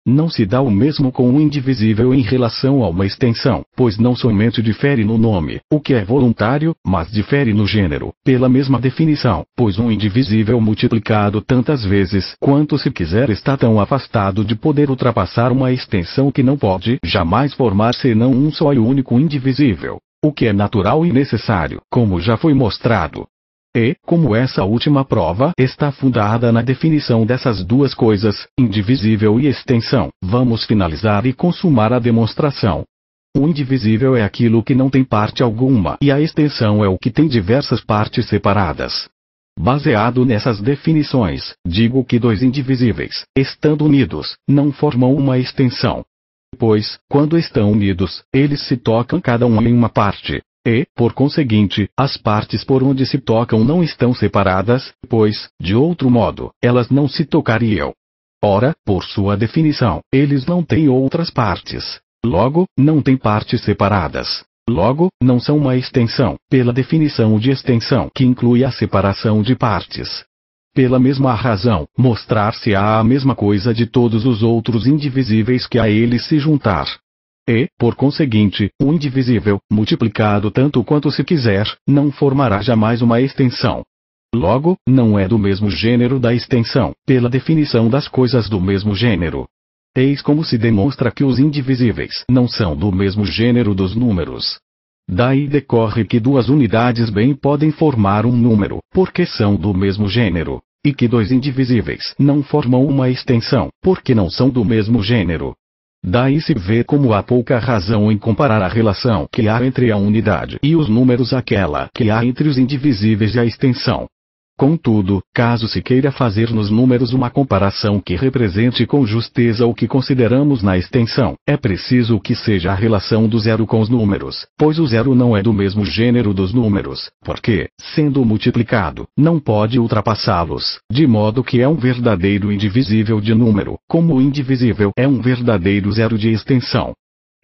Speaker 1: Não se dá o mesmo com o indivisível em relação a uma extensão, pois não somente difere no nome, o que é voluntário, mas difere no gênero, pela mesma definição, pois um indivisível multiplicado tantas vezes quanto se quiser está tão afastado de poder ultrapassar uma extensão que não pode jamais formar senão um só e único indivisível, o que é natural e necessário, como já foi mostrado. E, como essa última prova está fundada na definição dessas duas coisas, indivisível e extensão, vamos finalizar e consumar a demonstração. O indivisível é aquilo que não tem parte alguma e a extensão é o que tem diversas partes separadas. Baseado nessas definições, digo que dois indivisíveis, estando unidos, não formam uma extensão. Pois, quando estão unidos, eles se tocam cada um em uma parte. E, por conseguinte, as partes por onde se tocam não estão separadas, pois, de outro modo, elas não se tocariam. Ora, por sua definição, eles não têm outras partes. Logo, não têm partes separadas. Logo, não são uma extensão, pela definição de extensão que inclui a separação de partes. Pela mesma razão, mostrar-se-á a mesma coisa de todos os outros indivisíveis que a eles se juntar. E, por conseguinte, o indivisível, multiplicado tanto quanto se quiser, não formará jamais uma extensão. Logo, não é do mesmo gênero da extensão, pela definição das coisas do mesmo gênero. Eis como se demonstra que os indivisíveis não são do mesmo gênero dos números. Daí decorre que duas unidades bem podem formar um número, porque são do mesmo gênero, e que dois indivisíveis não formam uma extensão, porque não são do mesmo gênero. Daí se vê como há pouca razão em comparar a relação que há entre a unidade e os números àquela que há entre os indivisíveis e a extensão. Contudo, caso se queira fazer nos números uma comparação que represente com justeza o que consideramos na extensão, é preciso que seja a relação do zero com os números, pois o zero não é do mesmo gênero dos números, porque, sendo multiplicado, não pode ultrapassá-los, de modo que é um verdadeiro indivisível de número, como o indivisível é um verdadeiro zero de extensão.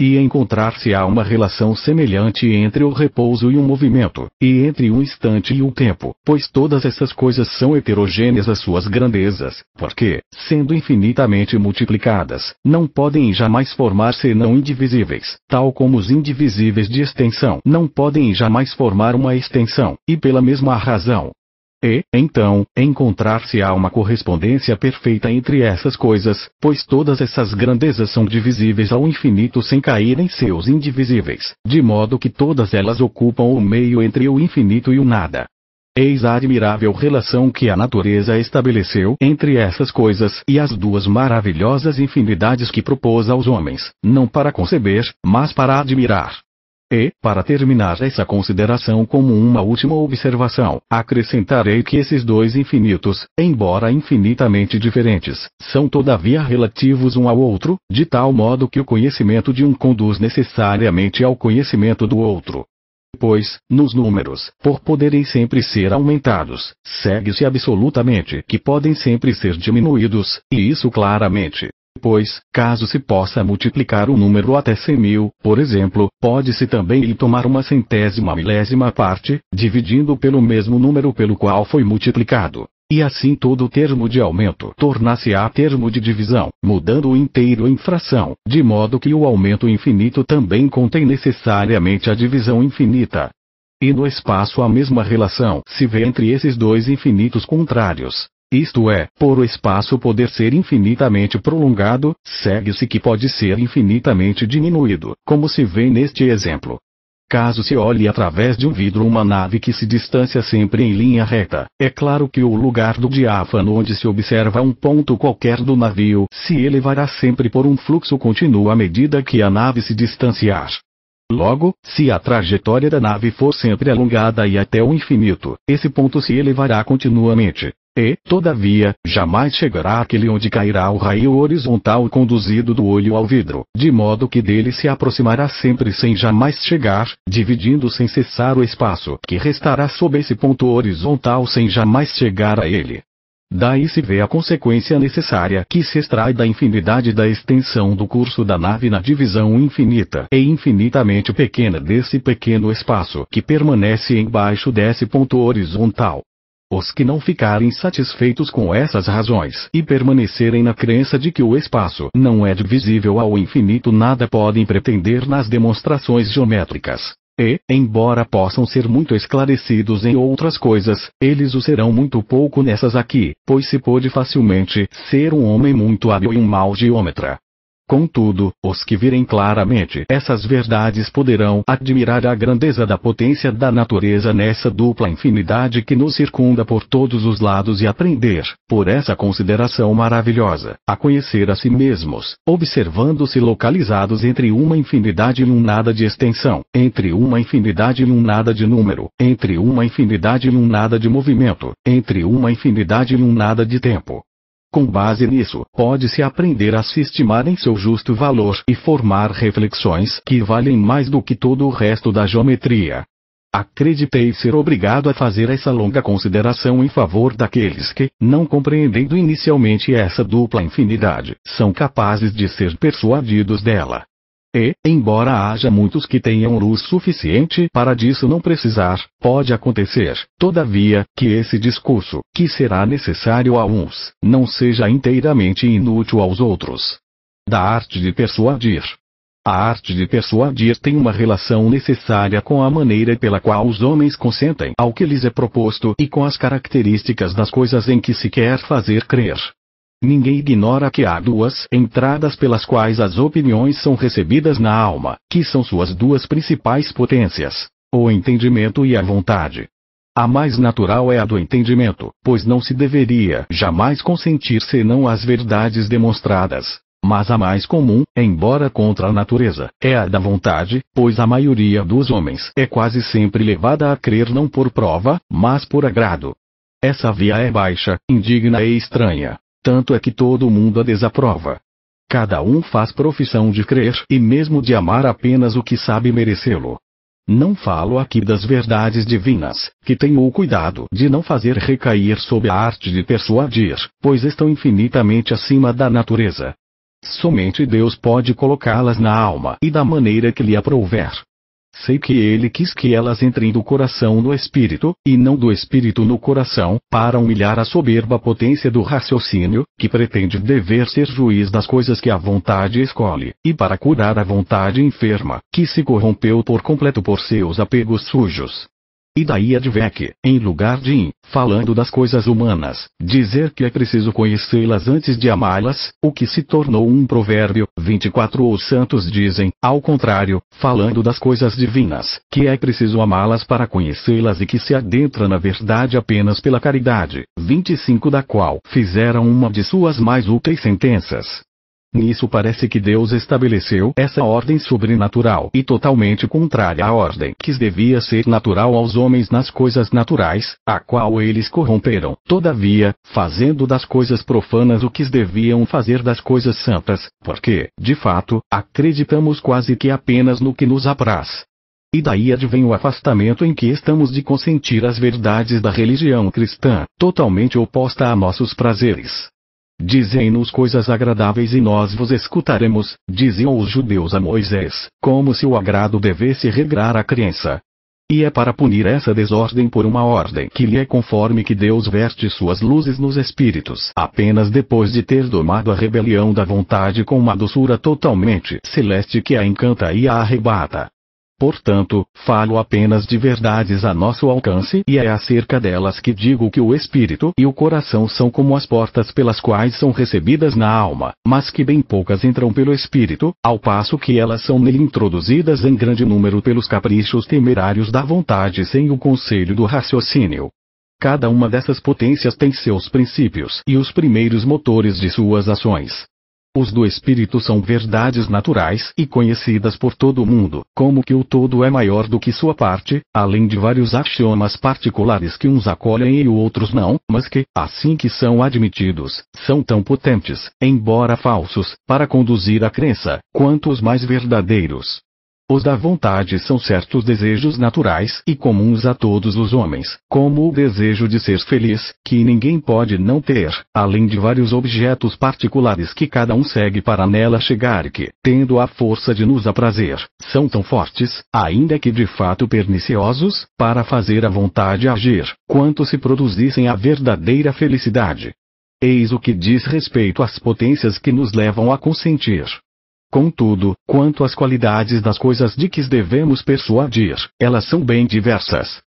Speaker 1: E encontrar-se-á uma relação semelhante entre o repouso e o movimento, e entre o instante e o tempo, pois todas essas coisas são heterogêneas às suas grandezas, porque, sendo infinitamente multiplicadas, não podem jamais formar senão indivisíveis, tal como os indivisíveis de extensão não podem jamais formar uma extensão, e pela mesma razão. E, então, encontrar-se-á uma correspondência perfeita entre essas coisas, pois todas essas grandezas são divisíveis ao infinito sem cair em seus indivisíveis, de modo que todas elas ocupam o meio entre o infinito e o nada. Eis a admirável relação que a natureza estabeleceu entre essas coisas e as duas maravilhosas infinidades que propôs aos homens, não para conceber, mas para admirar. E, para terminar essa consideração como uma última observação, acrescentarei que esses dois infinitos, embora infinitamente diferentes, são todavia relativos um ao outro, de tal modo que o conhecimento de um conduz necessariamente ao conhecimento do outro. Pois, nos números, por poderem sempre ser aumentados, segue-se absolutamente que podem sempre ser diminuídos, e isso claramente. Pois, caso se possa multiplicar o número até 100.000, por exemplo, pode-se também lhe tomar uma centésima milésima parte, dividindo pelo mesmo número pelo qual foi multiplicado. E assim todo termo de aumento tornar-se-á termo de divisão, mudando o inteiro em fração, de modo que o aumento infinito também contém necessariamente a divisão infinita. E no espaço a mesma relação se vê entre esses dois infinitos contrários. Isto é, por o espaço poder ser infinitamente prolongado, segue-se que pode ser infinitamente diminuído, como se vê neste exemplo. Caso se olhe através de um vidro uma nave que se distancia sempre em linha reta, é claro que o lugar do diáfano onde se observa um ponto qualquer do navio se elevará sempre por um fluxo contínuo à medida que a nave se distanciar. Logo, se a trajetória da nave for sempre alongada e até o infinito, esse ponto se elevará continuamente. E, todavia, jamais chegará àquele onde cairá o raio horizontal conduzido do olho ao vidro, de modo que dele se aproximará sempre sem jamais chegar, dividindo sem cessar o espaço que restará sob esse ponto horizontal sem jamais chegar a ele. Daí se vê a consequência necessária que se extrai da infinidade da extensão do curso da nave na divisão infinita e infinitamente pequena desse pequeno espaço que permanece embaixo desse ponto horizontal. Os que não ficarem satisfeitos com essas razões e permanecerem na crença de que o espaço não é divisível ao infinito nada podem pretender nas demonstrações geométricas. E, embora possam ser muito esclarecidos em outras coisas, eles o serão muito pouco nessas aqui, pois se pode facilmente ser um homem muito hábil e um mau geômetra. Contudo, os que virem claramente essas verdades poderão admirar a grandeza da potência da natureza nessa dupla infinidade que nos circunda por todos os lados e aprender, por essa consideração maravilhosa, a conhecer a si mesmos, observando-se localizados entre uma infinidade e um nada de extensão, entre uma infinidade e um nada de número, entre uma infinidade e um nada de movimento, entre uma infinidade e um nada de tempo. Com base nisso, pode-se aprender a se estimar em seu justo valor e formar reflexões que valem mais do que todo o resto da geometria. Acreditei ser obrigado a fazer essa longa consideração em favor daqueles que, não compreendendo inicialmente essa dupla infinidade, são capazes de ser persuadidos dela. E, embora haja muitos que tenham luz suficiente para disso não precisar, pode acontecer, todavia, que esse discurso, que será necessário a uns, não seja inteiramente inútil aos outros. Da arte de persuadir. A arte de persuadir tem uma relação necessária com a maneira pela qual os homens consentem ao que lhes é proposto e com as características das coisas em que se quer fazer crer. Ninguém ignora que há duas entradas pelas quais as opiniões são recebidas na alma, que são suas duas principais potências, o entendimento e a vontade. A mais natural é a do entendimento, pois não se deveria jamais consentir senão as verdades demonstradas. Mas a mais comum, embora contra a natureza, é a da vontade, pois a maioria dos homens é quase sempre levada a crer não por prova, mas por agrado. Essa via é baixa, indigna e estranha. Tanto é que todo mundo a desaprova. Cada um faz profissão de crer e mesmo de amar apenas o que sabe merecê-lo. Não falo aqui das verdades divinas, que tenho o cuidado de não fazer recair sob a arte de persuadir, pois estão infinitamente acima da natureza. Somente Deus pode colocá-las na alma e da maneira que lhe aprouver. Sei que ele quis que elas entrem do coração no espírito, e não do espírito no coração, para humilhar a soberba potência do raciocínio, que pretende dever ser juiz das coisas que a vontade escolhe, e para curar a vontade enferma, que se corrompeu por completo por seus apegos sujos. E daí advém que, em lugar de, falando das coisas humanas, dizer que é preciso conhecê-las antes de amá-las, o que se tornou um provérbio, 24 os santos dizem, ao contrário, falando das coisas divinas, que é preciso amá-las para conhecê-las e que se adentra na verdade apenas pela caridade, 25 da qual fizeram uma de suas mais úteis sentenças. Nisso parece que Deus estabeleceu essa ordem sobrenatural e totalmente contrária à ordem que devia ser natural aos homens nas coisas naturais, a qual eles corromperam, todavia, fazendo das coisas profanas o que deviam fazer das coisas santas, porque, de fato, acreditamos quase que apenas no que nos apraz. E daí advém o afastamento em que estamos de consentir as verdades da religião cristã, totalmente oposta a nossos prazeres. Dizei-nos coisas agradáveis e nós vos escutaremos, diziam os judeus a Moisés, como se o agrado devesse regrar a crença. E é para punir essa desordem por uma ordem que lhe é conforme que Deus verte suas luzes nos espíritos apenas depois de ter domado a rebelião da vontade com uma doçura totalmente celeste que a encanta e a arrebata. Portanto, falo apenas de verdades a nosso alcance e é acerca delas que digo que o espírito e o coração são como as portas pelas quais são recebidas na alma, mas que bem poucas entram pelo espírito, ao passo que elas são nele introduzidas em grande número pelos caprichos temerários da vontade sem o conselho do raciocínio. Cada uma dessas potências tem seus princípios e os primeiros motores de suas ações. Os do espírito são verdades naturais e conhecidas por todo o mundo, como que o todo é maior do que sua parte, além de vários axiomas particulares que uns acolhem e outros não, mas que, assim que são admitidos, são tão potentes, embora falsos, para conduzir a crença, quanto os mais verdadeiros. Os da vontade são certos desejos naturais e comuns a todos os homens, como o desejo de ser feliz, que ninguém pode não ter, além de vários objetos particulares que cada um segue para nela chegar e que, tendo a força de nos aprazer, são tão fortes, ainda que de fato perniciosos, para fazer a vontade agir, quanto se produzissem a verdadeira felicidade. Eis o que diz respeito às potências que nos levam a consentir. Contudo, quanto às qualidades das coisas de que devemos persuadir, elas são bem diversas.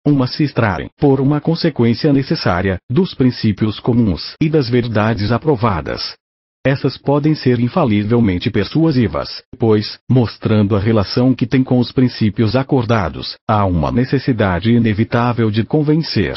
Speaker 1: Umas se extraem, por uma consequência necessária, dos princípios comuns e das verdades aprovadas. Essas podem ser infalivelmente persuasivas, pois, mostrando a relação que tem com os princípios acordados, há uma necessidade inevitável de convencer.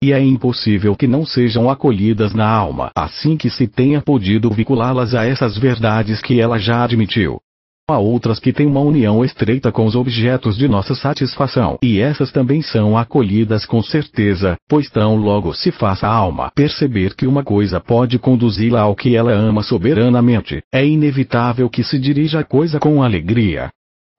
Speaker 1: E é impossível que não sejam acolhidas na alma assim que se tenha podido vinculá-las a essas verdades que ela já admitiu. Há outras que têm uma união estreita com os objetos de nossa satisfação, e essas também são acolhidas com certeza, pois tão logo se faça a alma perceber que uma coisa pode conduzi-la ao que ela ama soberanamente, é inevitável que se dirija à coisa com alegria.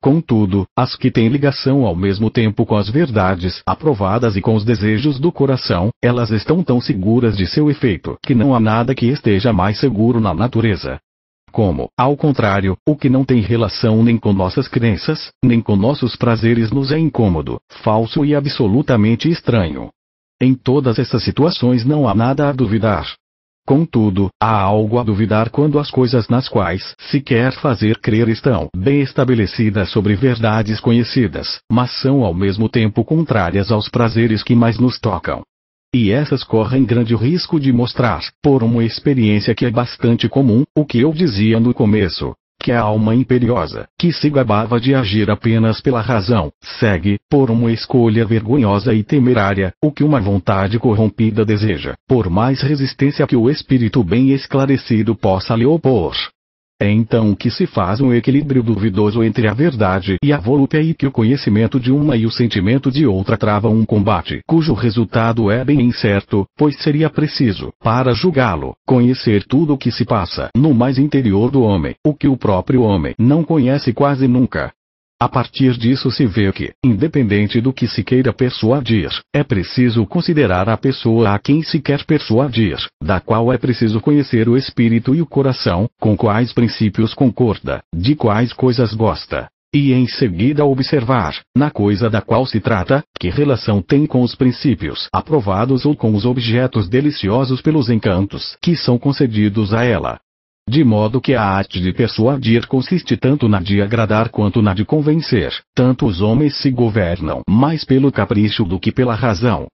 Speaker 1: Contudo, as que têm ligação ao mesmo tempo com as verdades aprovadas e com os desejos do coração, elas estão tão seguras de seu efeito que não há nada que esteja mais seguro na natureza. Como, ao contrário, o que não tem relação nem com nossas crenças, nem com nossos prazeres nos é incômodo, falso e absolutamente estranho. Em todas essas situações não há nada a duvidar. Contudo, há algo a duvidar quando as coisas nas quais se quer fazer crer estão bem estabelecidas sobre verdades conhecidas, mas são ao mesmo tempo contrárias aos prazeres que mais nos tocam. E essas correm grande risco de mostrar, por uma experiência que é bastante comum, o que eu dizia no começo, que a alma imperiosa, que se gabava de agir apenas pela razão, segue, por uma escolha vergonhosa e temerária, o que uma vontade corrompida deseja, por mais resistência que o espírito bem esclarecido possa lhe opor. É então que se faz um equilíbrio duvidoso entre a verdade e a volúpia e que o conhecimento de uma e o sentimento de outra travam um combate cujo resultado é bem incerto, pois seria preciso, para julgá-lo, conhecer tudo o que se passa no mais interior do homem, o que o próprio homem não conhece quase nunca. A partir disso se vê que, independente do que se queira persuadir, é preciso considerar a pessoa a quem se quer persuadir, da qual é preciso conhecer o espírito e o coração, com quais princípios concorda, de quais coisas gosta, e em seguida observar, na coisa da qual se trata, que relação tem com os princípios aprovados ou com os objetos deliciosos pelos encantos que são concedidos a ela. De modo que a arte de persuadir consiste tanto na de agradar quanto na de convencer, tanto os homens se governam mais pelo capricho do que pela razão.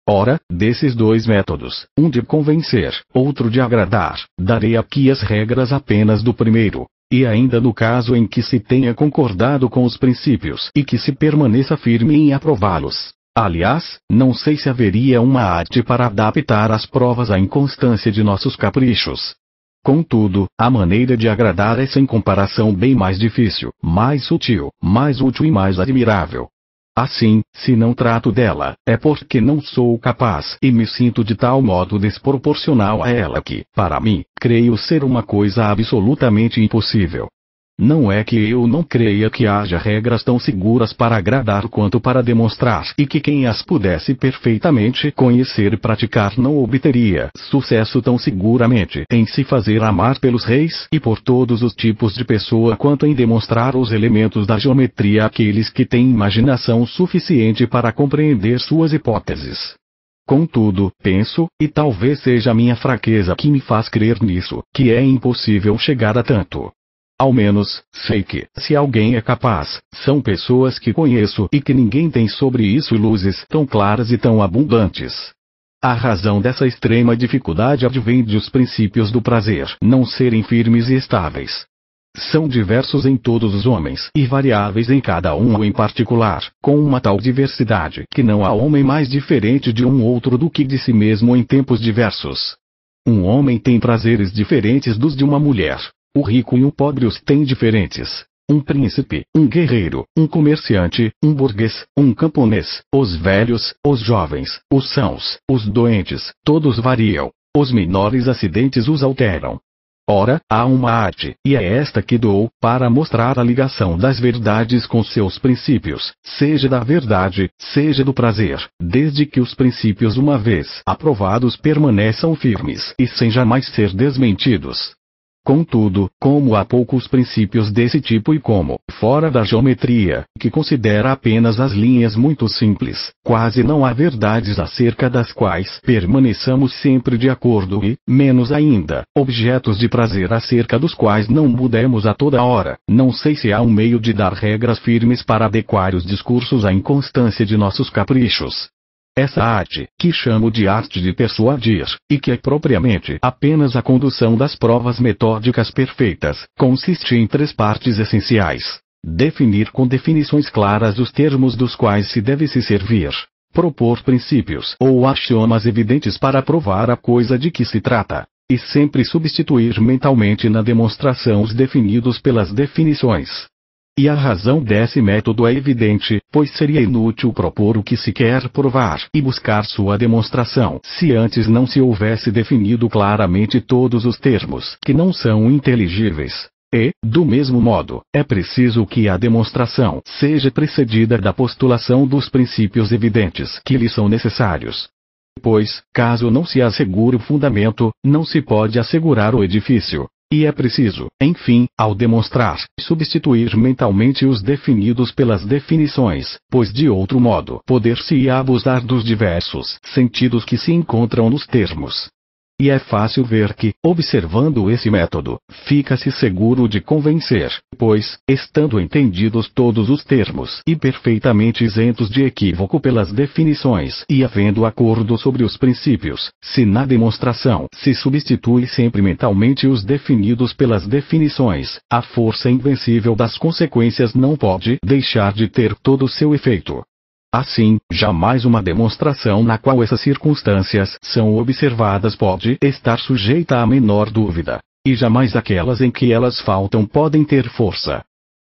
Speaker 1: Ora, desses dois métodos, um de convencer, outro de agradar, darei aqui as regras apenas do primeiro, e ainda no caso em que se tenha concordado com os princípios e que se permaneça firme em aprová-los. Aliás, não sei se haveria uma arte para adaptar as provas à inconstância de nossos caprichos. Contudo, a maneira de agradar é sem comparação bem mais difícil, mais sutil, mais útil e mais admirável. Assim, se não trato dela, é porque não sou capaz e me sinto de tal modo desproporcional a ela que, para mim, creio ser uma coisa absolutamente impossível. Não é que eu não creia que haja regras tão seguras para agradar quanto para demonstrar, e que quem as pudesse perfeitamente conhecer e praticar não obteria sucesso tão seguramente em se fazer amar pelos reis e por todos os tipos de pessoa quanto em demonstrar os elementos da geometria àqueles que têm imaginação suficiente para compreender suas hipóteses. Contudo, penso, e talvez seja a minha fraqueza que me faz crer nisso, que é impossível chegar a tanto. Ao menos, sei que, se alguém é capaz, são pessoas que conheço e que ninguém tem sobre isso luzes tão claras e tão abundantes. A razão dessa extrema dificuldade advém de os princípios do prazer não serem firmes e estáveis. São diversos em todos os homens e variáveis em cada um em particular, com uma tal diversidade que não há homem mais diferente de um outro do que de si mesmo em tempos diversos. Um homem tem prazeres diferentes dos de uma mulher. O rico e o pobre os têm diferentes. Um príncipe, um guerreiro, um comerciante, um burguês, um camponês, os velhos, os jovens, os sãos, os doentes, todos variam. Os menores acidentes os alteram. Ora, há uma arte, e é esta que dou, para mostrar a ligação das verdades com seus princípios, seja da verdade, seja do prazer, desde que os princípios uma vez aprovados permaneçam firmes e sem jamais ser desmentidos. Contudo, como há poucos princípios desse tipo e como, fora da geometria, que considera apenas as linhas muito simples, quase não há verdades acerca das quais permaneçamos sempre de acordo e, menos ainda, objetos de prazer acerca dos quais não mudemos a toda hora, não sei se há um meio de dar regras firmes para adequar os discursos à inconstância de nossos caprichos. Essa arte, que chamo de arte de persuadir, e que é propriamente apenas a condução das provas metódicas perfeitas, consiste em 3 partes essenciais. Definir com definições claras os termos dos quais se deve se servir. Propor princípios ou axiomas evidentes para provar a coisa de que se trata. E sempre substituir mentalmente na demonstração os definidos pelas definições. E a razão desse método é evidente, pois seria inútil propor o que se quer provar e buscar sua demonstração se antes não se houvesse definido claramente todos os termos que não são inteligíveis. E, do mesmo modo, é preciso que a demonstração seja precedida da postulação dos princípios evidentes que lhe são necessários. Pois, caso não se assegure o fundamento, não se pode assegurar o edifício. E é preciso, enfim, ao demonstrar, substituir mentalmente os definidos pelas definições, pois de outro modo poder-se-ia abusar dos diversos sentidos que se encontram nos termos. E é fácil ver que, observando esse método, fica-se seguro de convencer, pois, estando entendidos todos os termos e perfeitamente isentos de equívoco pelas definições e havendo acordo sobre os princípios, se na demonstração se substitui sempre mentalmente os definidos pelas definições, a força invencível das consequências não pode deixar de ter todo o seu efeito. Assim, jamais uma demonstração na qual essas circunstâncias são observadas pode estar sujeita à menor dúvida, e jamais aquelas em que elas faltam podem ter força.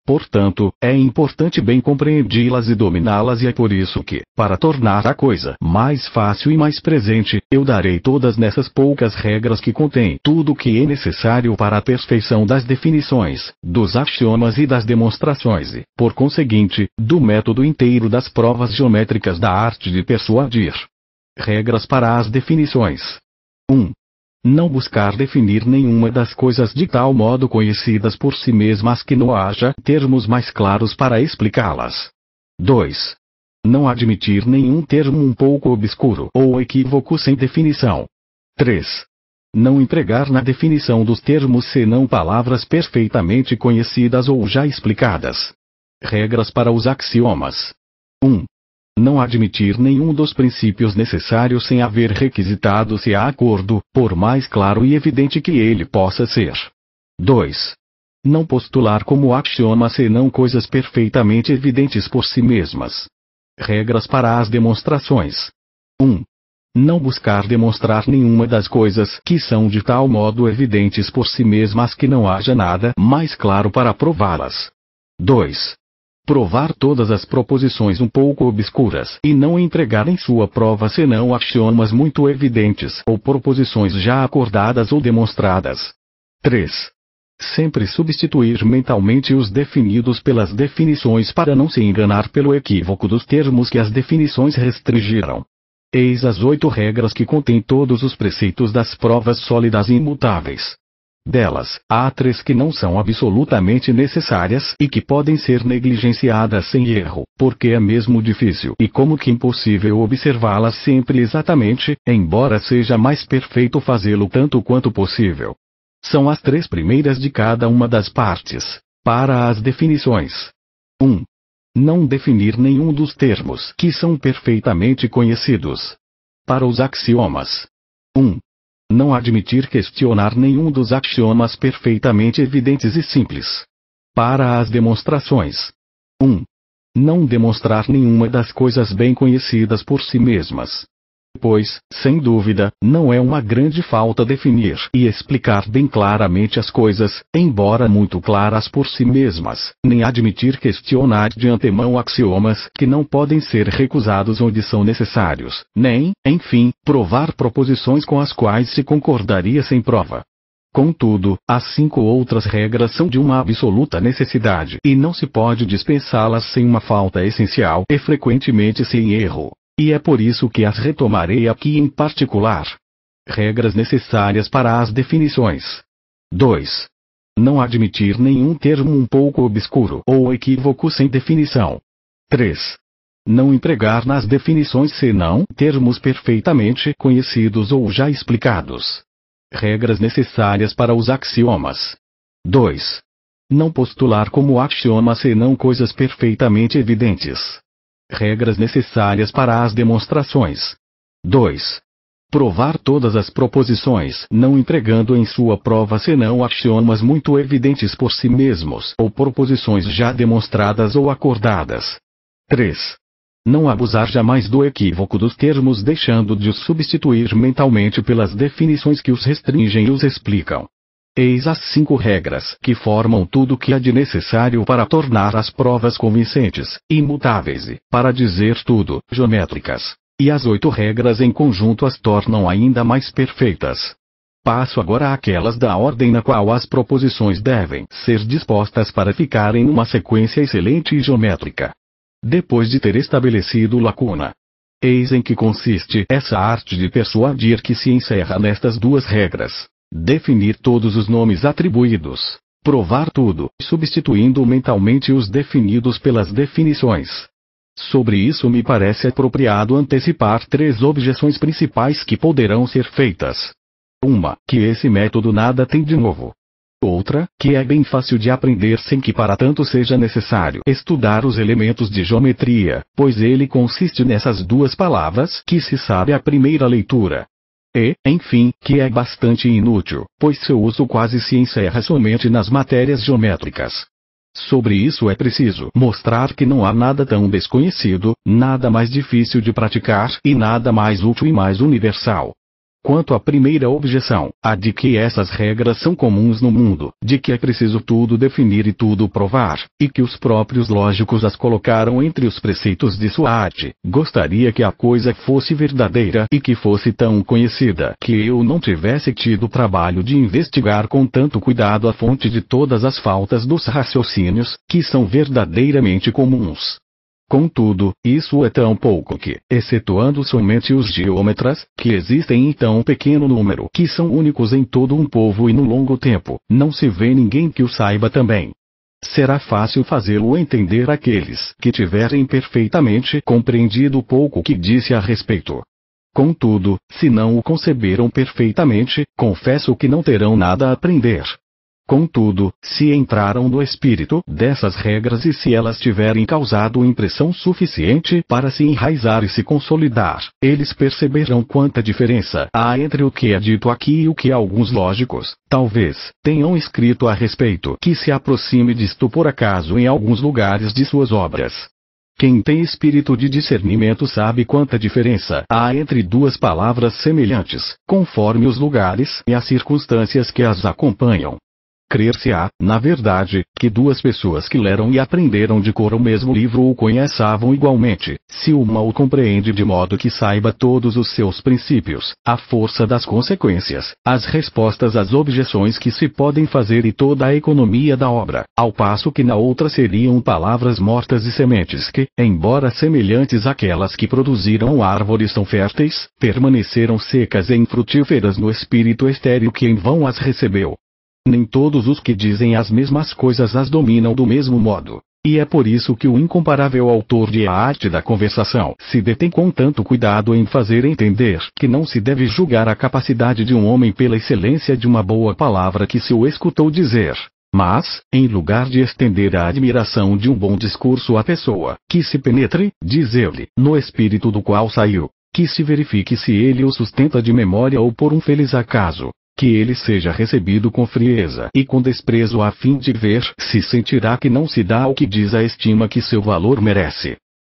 Speaker 1: Portanto, é importante bem compreendi-las e dominá-las e é por isso que, para tornar a coisa mais fácil e mais presente, eu darei todas nessas poucas regras que contêm tudo o que é necessário para a perfeição das definições, dos axiomas e das demonstrações e, por conseguinte, do método inteiro das provas geométricas da arte de persuadir. Regras para as definições. 1. Não buscar definir nenhuma das coisas de tal modo conhecidas por si mesmas que não haja termos mais claros para explicá-las. 2. Não admitir nenhum termo um pouco obscuro ou equívoco sem definição. 3. Não empregar na definição dos termos senão palavras perfeitamente conhecidas ou já explicadas. Regras para os axiomas. 1. Não admitir nenhum dos princípios necessários sem haver requisitado-se a acordo, por mais claro e evidente que ele possa ser. 2. Não postular como axioma senão coisas perfeitamente evidentes por si mesmas. Regras para as demonstrações. 1. Não buscar demonstrar nenhuma das coisas que são de tal modo evidentes por si mesmas que não haja nada mais claro para prová-las. 2. Provar todas as proposições um pouco obscuras e não empregar em sua prova senão axiomas muito evidentes ou proposições já acordadas ou demonstradas. 3. Sempre substituir mentalmente os definidos pelas definições para não se enganar pelo equívoco dos termos que as definições restringiram. Eis as 8 regras que contêm todos os preceitos das provas sólidas e imutáveis. Delas, há 3 que não são absolutamente necessárias e que podem ser negligenciadas sem erro, porque é mesmo difícil e como que impossível observá-las sempre exatamente, embora seja mais perfeito fazê-lo tanto quanto possível. São as 3 primeiras de cada uma das partes. Para as definições. 1. Não definir nenhum dos termos que são perfeitamente conhecidos. Para os axiomas. 1. Não admitir questionar nenhum dos axiomas perfeitamente evidentes e simples. Para as demonstrações. 1. Não demonstrar nenhuma das coisas bem conhecidas por si mesmas. Pois, sem dúvida, não é uma grande falta definir e explicar bem claramente as coisas, embora muito claras por si mesmas, nem admitir questionar de antemão axiomas que não podem ser recusados onde são necessários, nem, enfim, provar proposições com as quais se concordaria sem prova. Contudo, as 5 outras regras são de uma absoluta necessidade e não se pode dispensá-las sem uma falta essencial e frequentemente sem erro. E é por isso que as retomarei aqui em particular. Regras necessárias para as definições. 2. Não admitir nenhum termo um pouco obscuro ou equívoco sem definição. 3. Não empregar nas definições senão termos perfeitamente conhecidos ou já explicados. Regras necessárias para os axiomas. 2. Não postular como axioma senão coisas perfeitamente evidentes. Regras necessárias para as demonstrações. 2. Provar todas as proposições não empregando em sua prova senão axiomas muito evidentes por si mesmos ou proposições já demonstradas ou acordadas. 3. Não abusar jamais do equívoco dos termos deixando de os substituir mentalmente pelas definições que os restringem e os explicam. Eis as 5 regras que formam tudo o que há de necessário para tornar as provas convincentes, imutáveis e, para dizer tudo, geométricas. E as 8 regras em conjunto as tornam ainda mais perfeitas. Passo agora àquelas da ordem na qual as proposições devem ser dispostas para ficarem numa sequência excelente e geométrica. Depois de ter estabelecido lacuna. Eis em que consiste essa arte de persuadir que se encerra nestas 2 regras. Definir todos os nomes atribuídos. Provar tudo, substituindo mentalmente os definidos pelas definições. Sobre isso me parece apropriado antecipar 3 objeções principais que poderão ser feitas. Uma, que esse método nada tem de novo. Outra, que é bem fácil de aprender sem que para tanto seja necessário estudar os elementos de geometria, pois ele consiste nessas 2 palavras que se sabe à primeira leitura. E, enfim, que é bastante inútil, pois seu uso quase se encerra somente nas matérias geométricas. Sobre isso é preciso mostrar que não há nada tão desconhecido, nada mais difícil de praticar e nada mais útil e mais universal. Quanto à primeira objeção, a de que essas regras são comuns no mundo, de que é preciso tudo definir e tudo provar, e que os próprios lógicos as colocaram entre os preceitos de sua arte, gostaria que a coisa fosse verdadeira e que fosse tão conhecida que eu não tivesse tido o trabalho de investigar com tanto cuidado a fonte de todas as faltas dos raciocínios, que são verdadeiramente comuns. Contudo, isso é tão pouco que, excetuando somente os geômetras, que existem em tão pequeno número que são únicos em todo um povo e no longo tempo, não se vê ninguém que o saiba também. Será fácil fazê-lo entender àqueles que tiverem perfeitamente compreendido o pouco que disse a respeito. Contudo, se não o conceberam perfeitamente, confesso que não terão nada a aprender. Contudo, se entraram no espírito dessas regras e se elas tiverem causado impressão suficiente para se enraizar e se consolidar, eles perceberão quanta diferença há entre o que é dito aqui e o que alguns lógicos, talvez, tenham escrito a respeito que se aproxime disto por acaso em alguns lugares de suas obras. Quem tem espírito de discernimento sabe quanta diferença há entre 2 palavras semelhantes, conforme os lugares e as circunstâncias que as acompanham. Crer-se-á, na verdade, que 2 pessoas que leram e aprenderam de cor o mesmo livro o conheçavam igualmente, se uma o compreende de modo que saiba todos os seus princípios, a força das consequências, as respostas às objeções que se podem fazer e toda a economia da obra, ao passo que na outra seriam palavras mortas e sementes que, embora semelhantes àquelas que produziram árvores tão férteis, permaneceram secas e infrutíferas no espírito estéril que em vão as recebeu. Nem todos os que dizem as mesmas coisas as dominam do mesmo modo. E é por isso que o incomparável autor de A Arte da Conversação se detém com tanto cuidado em fazer entender que não se deve julgar a capacidade de um homem pela excelência de uma boa palavra que se o escutou dizer. Mas, em lugar de estender a admiração de um bom discurso à pessoa, que se penetre, diz ele, no espírito do qual saiu, que se verifique se ele o sustenta de memória ou por um feliz acaso. Que ele seja recebido com frieza e com desprezo a fim de ver se sentirá que não se dá ao que diz a estima que seu valor merece.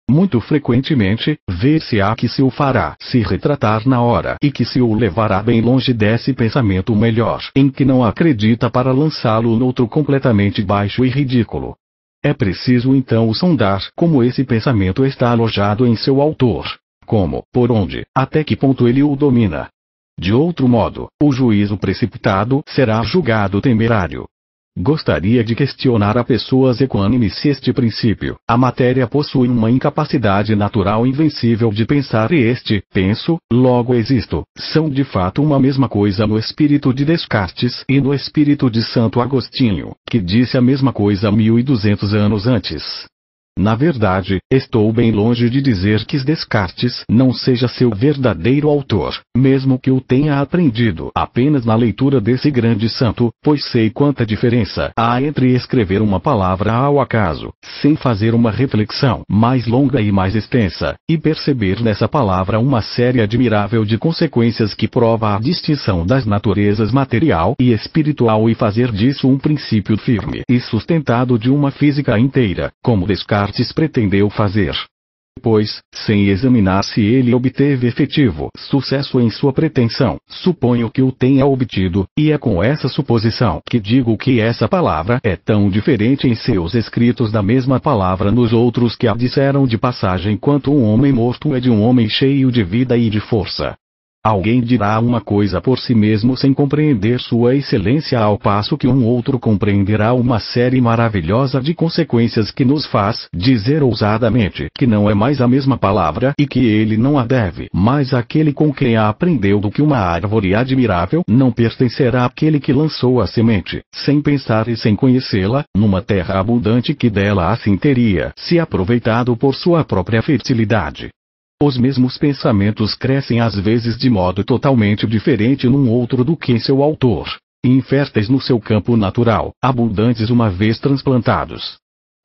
Speaker 1: Muito frequentemente, ver-se-á que se o fará se retratar na hora e que se o levará bem longe desse pensamento melhor em que não acredita para lançá-lo noutro completamente baixo e ridículo. É preciso então o sondar como esse pensamento está alojado em seu autor, como, por onde, até que ponto ele o domina. De outro modo, o juízo precipitado será julgado temerário. Gostaria de questionar a pessoas equânimes se este princípio, a matéria possui uma incapacidade natural invencível de pensar e este, penso, logo existo, são de fato uma mesma coisa no espírito de Descartes e no espírito de Santo Agostinho, que disse a mesma coisa 1200 anos antes. Na verdade, estou bem longe de dizer que Descartes não seja seu verdadeiro autor, mesmo que o tenha aprendido apenas na leitura desse grande santo, pois sei quanta diferença há entre escrever uma palavra ao acaso, sem fazer uma reflexão mais longa e mais extensa, e perceber nessa palavra uma série admirável de consequências que prova a distinção das naturezas material e espiritual e fazer disso um princípio firme e sustentado de uma física inteira, como Descartes pretendeu fazer. Pois, sem examinar se ele obteve efetivo sucesso em sua pretensão, suponho que o tenha obtido, e é com essa suposição que digo que essa palavra é tão diferente em seus escritos da mesma palavra nos outros que a disseram de passagem quanto um homem morto é de um homem cheio de vida e de força. Alguém dirá uma coisa por si mesmo sem compreender sua excelência ao passo que um outro compreenderá uma série maravilhosa de consequências que nos faz dizer ousadamente que não é mais a mesma palavra e que ele não a deve mais àquele com quem a aprendeu do que uma árvore admirável não pertencerá àquele que lançou a semente, sem pensar e sem conhecê-la, numa terra abundante que dela assim teria se aproveitado por sua própria fertilidade. Os mesmos pensamentos crescem às vezes de modo totalmente diferente num outro do que em seu autor, inférteis no seu campo natural, abundantes uma vez transplantados.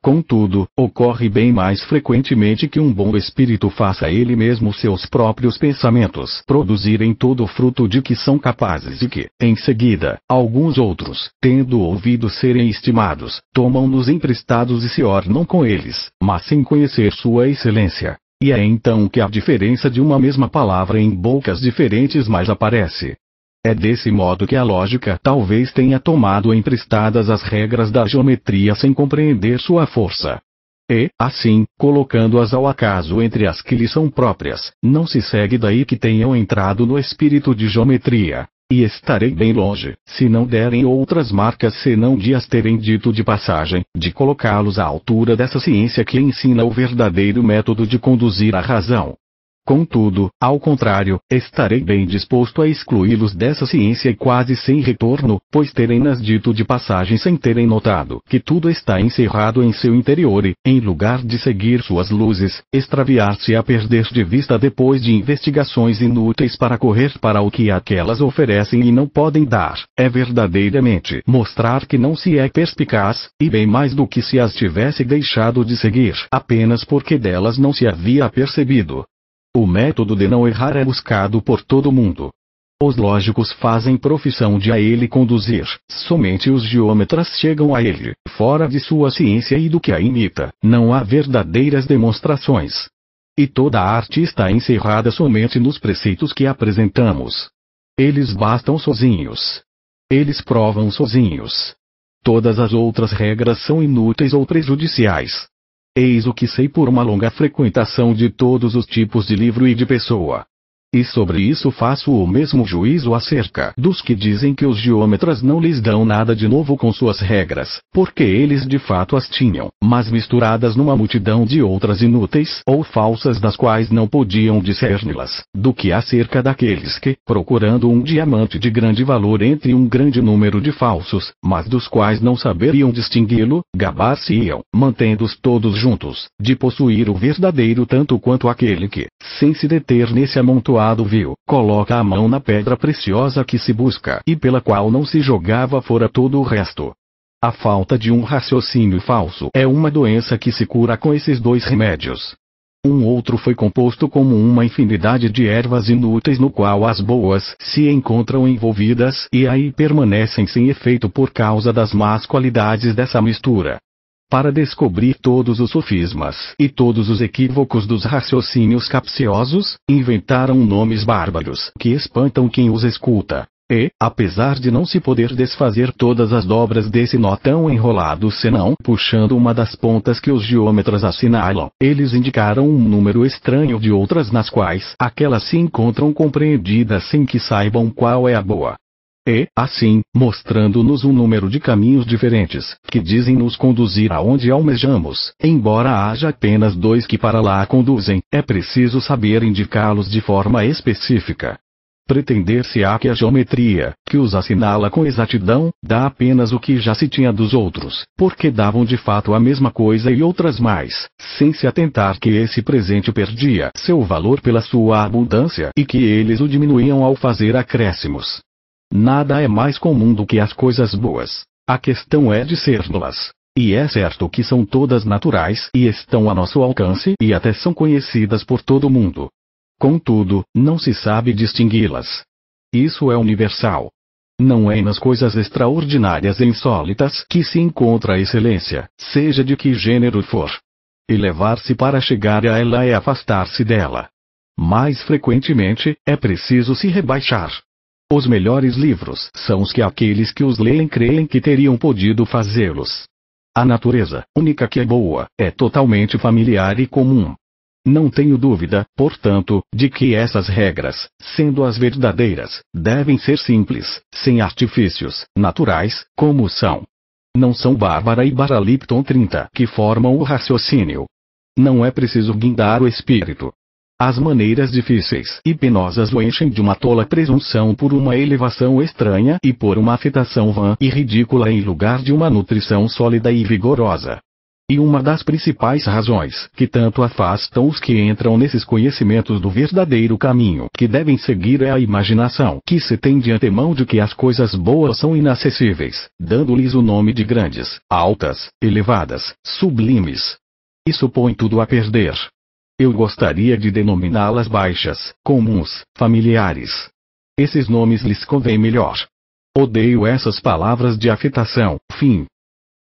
Speaker 1: Contudo, ocorre bem mais frequentemente que um bom espírito faça ele mesmo seus próprios pensamentos produzirem todo o fruto de que são capazes e que, em seguida, alguns outros, tendo ouvido serem estimados, tomam-nos emprestados e se ornam com eles, mas sem conhecer sua excelência. E é então que a diferença de uma mesma palavra em bocas diferentes mais aparece. É desse modo que a lógica talvez tenha tomado emprestadas as regras da geometria sem compreender sua força. E, assim, colocando-as ao acaso entre as que lhe são próprias, não se segue daí que tenham entrado no espírito de geometria. E estarei bem longe, se não derem outras marcas senão de as terem dito de passagem, de colocá-los à altura dessa ciência que ensina o verdadeiro método de conduzir a razão. Contudo, ao contrário, estarei bem disposto a excluí-los dessa ciência e quase sem retorno, pois terem-nas dito de passagem sem terem notado que tudo está encerrado em seu interior e, em lugar de seguir suas luzes, extraviar-se a perder de vista depois de investigações inúteis para correr para o que aquelas oferecem e não podem dar, é verdadeiramente mostrar que não se é perspicaz, e bem mais do que se as tivesse deixado de seguir apenas porque delas não se havia apercebido. O método de não errar é buscado por todo mundo. Os lógicos fazem profissão de a ele conduzir, somente os geômetras chegam a ele, fora de sua ciência e do que a imita, não há verdadeiras demonstrações. E toda a arte está encerrada somente nos preceitos que apresentamos. Eles bastam sozinhos. Eles provam sozinhos. Todas as outras regras são inúteis ou prejudiciais. Eis o que sei por uma longa frequentação de todos os tipos de livro e de pessoa. E sobre isso faço o mesmo juízo acerca dos que dizem que os geômetras não lhes dão nada de novo com suas regras, porque eles de fato as tinham, mas misturadas numa multidão de outras inúteis ou falsas das quais não podiam discerni-las, do que acerca daqueles que, procurando um diamante de grande valor entre um grande número de falsos, mas dos quais não saberiam distingui-lo, gabar-se-iam, mantendo-os todos juntos, de possuir o verdadeiro tanto quanto aquele que, sem se deter nesse amontoado vil, coloca a mão na pedra preciosa que se busca e pela qual não se jogava fora todo o resto. A falta de um raciocínio falso é uma doença que se cura com esses dois remédios. Um outro foi composto como uma infinidade de ervas inúteis no qual as boas se encontram envolvidas e aí permanecem sem efeito por causa das más qualidades dessa mistura. Para descobrir todos os sofismas e todos os equívocos dos raciocínios capciosos, inventaram nomes bárbaros que espantam quem os escuta. E, apesar de não se poder desfazer todas as dobras desse nó tão enrolado senão puxando uma das pontas que os geômetras assinalam, eles indicaram um número estranho de outras nas quais aquelas se encontram compreendidas sem que saibam qual é a boa. E, assim, mostrando-nos um número de caminhos diferentes, que dizem nos conduzir aonde almejamos, embora haja apenas 2 que para lá conduzem, é preciso saber indicá-los de forma específica. Pretender-se-á que a geometria, que os assinala com exatidão, dá apenas o que já se tinha dos outros, porque davam de fato a mesma coisa e outras mais, sem se atentar que esse presente perdia seu valor pela sua abundância e que eles o diminuíam ao fazer acréscimos. Nada é mais comum do que as coisas boas. A questão é discerni-las. E é certo que são todas naturais e estão a nosso alcance e até são conhecidas por todo mundo. Contudo, não se sabe distingui-las. Isso é universal. Não é nas coisas extraordinárias e insólitas que se encontra a excelência, seja de que gênero for. Elevar-se para chegar a ela é afastar-se dela. Mais frequentemente, é preciso se rebaixar. Os melhores livros são os que aqueles que os leem creem que teriam podido fazê-los. A natureza, única que é boa, é totalmente familiar e comum. Não tenho dúvida, portanto, de que essas regras, sendo as verdadeiras, devem ser simples, sem artifícios, naturais, como são. Não são Bárbara e Baralipton 30 que formam o raciocínio. Não é preciso guindar o espírito. As maneiras difíceis e penosas o enchem de uma tola presunção por uma elevação estranha e por uma afetação vã e ridícula em lugar de uma nutrição sólida e vigorosa. E uma das principais razões que tanto afastam os que entram nesses conhecimentos do verdadeiro caminho que devem seguir é a imaginação que se tem de antemão de que as coisas boas são inacessíveis, dando-lhes o nome de grandes, altas, elevadas, sublimes. Isso põe tudo a perder. Eu gostaria de denominá-las baixas, comuns, familiares. Esses nomes lhes convém melhor. Odeio essas palavras de afetação, fim,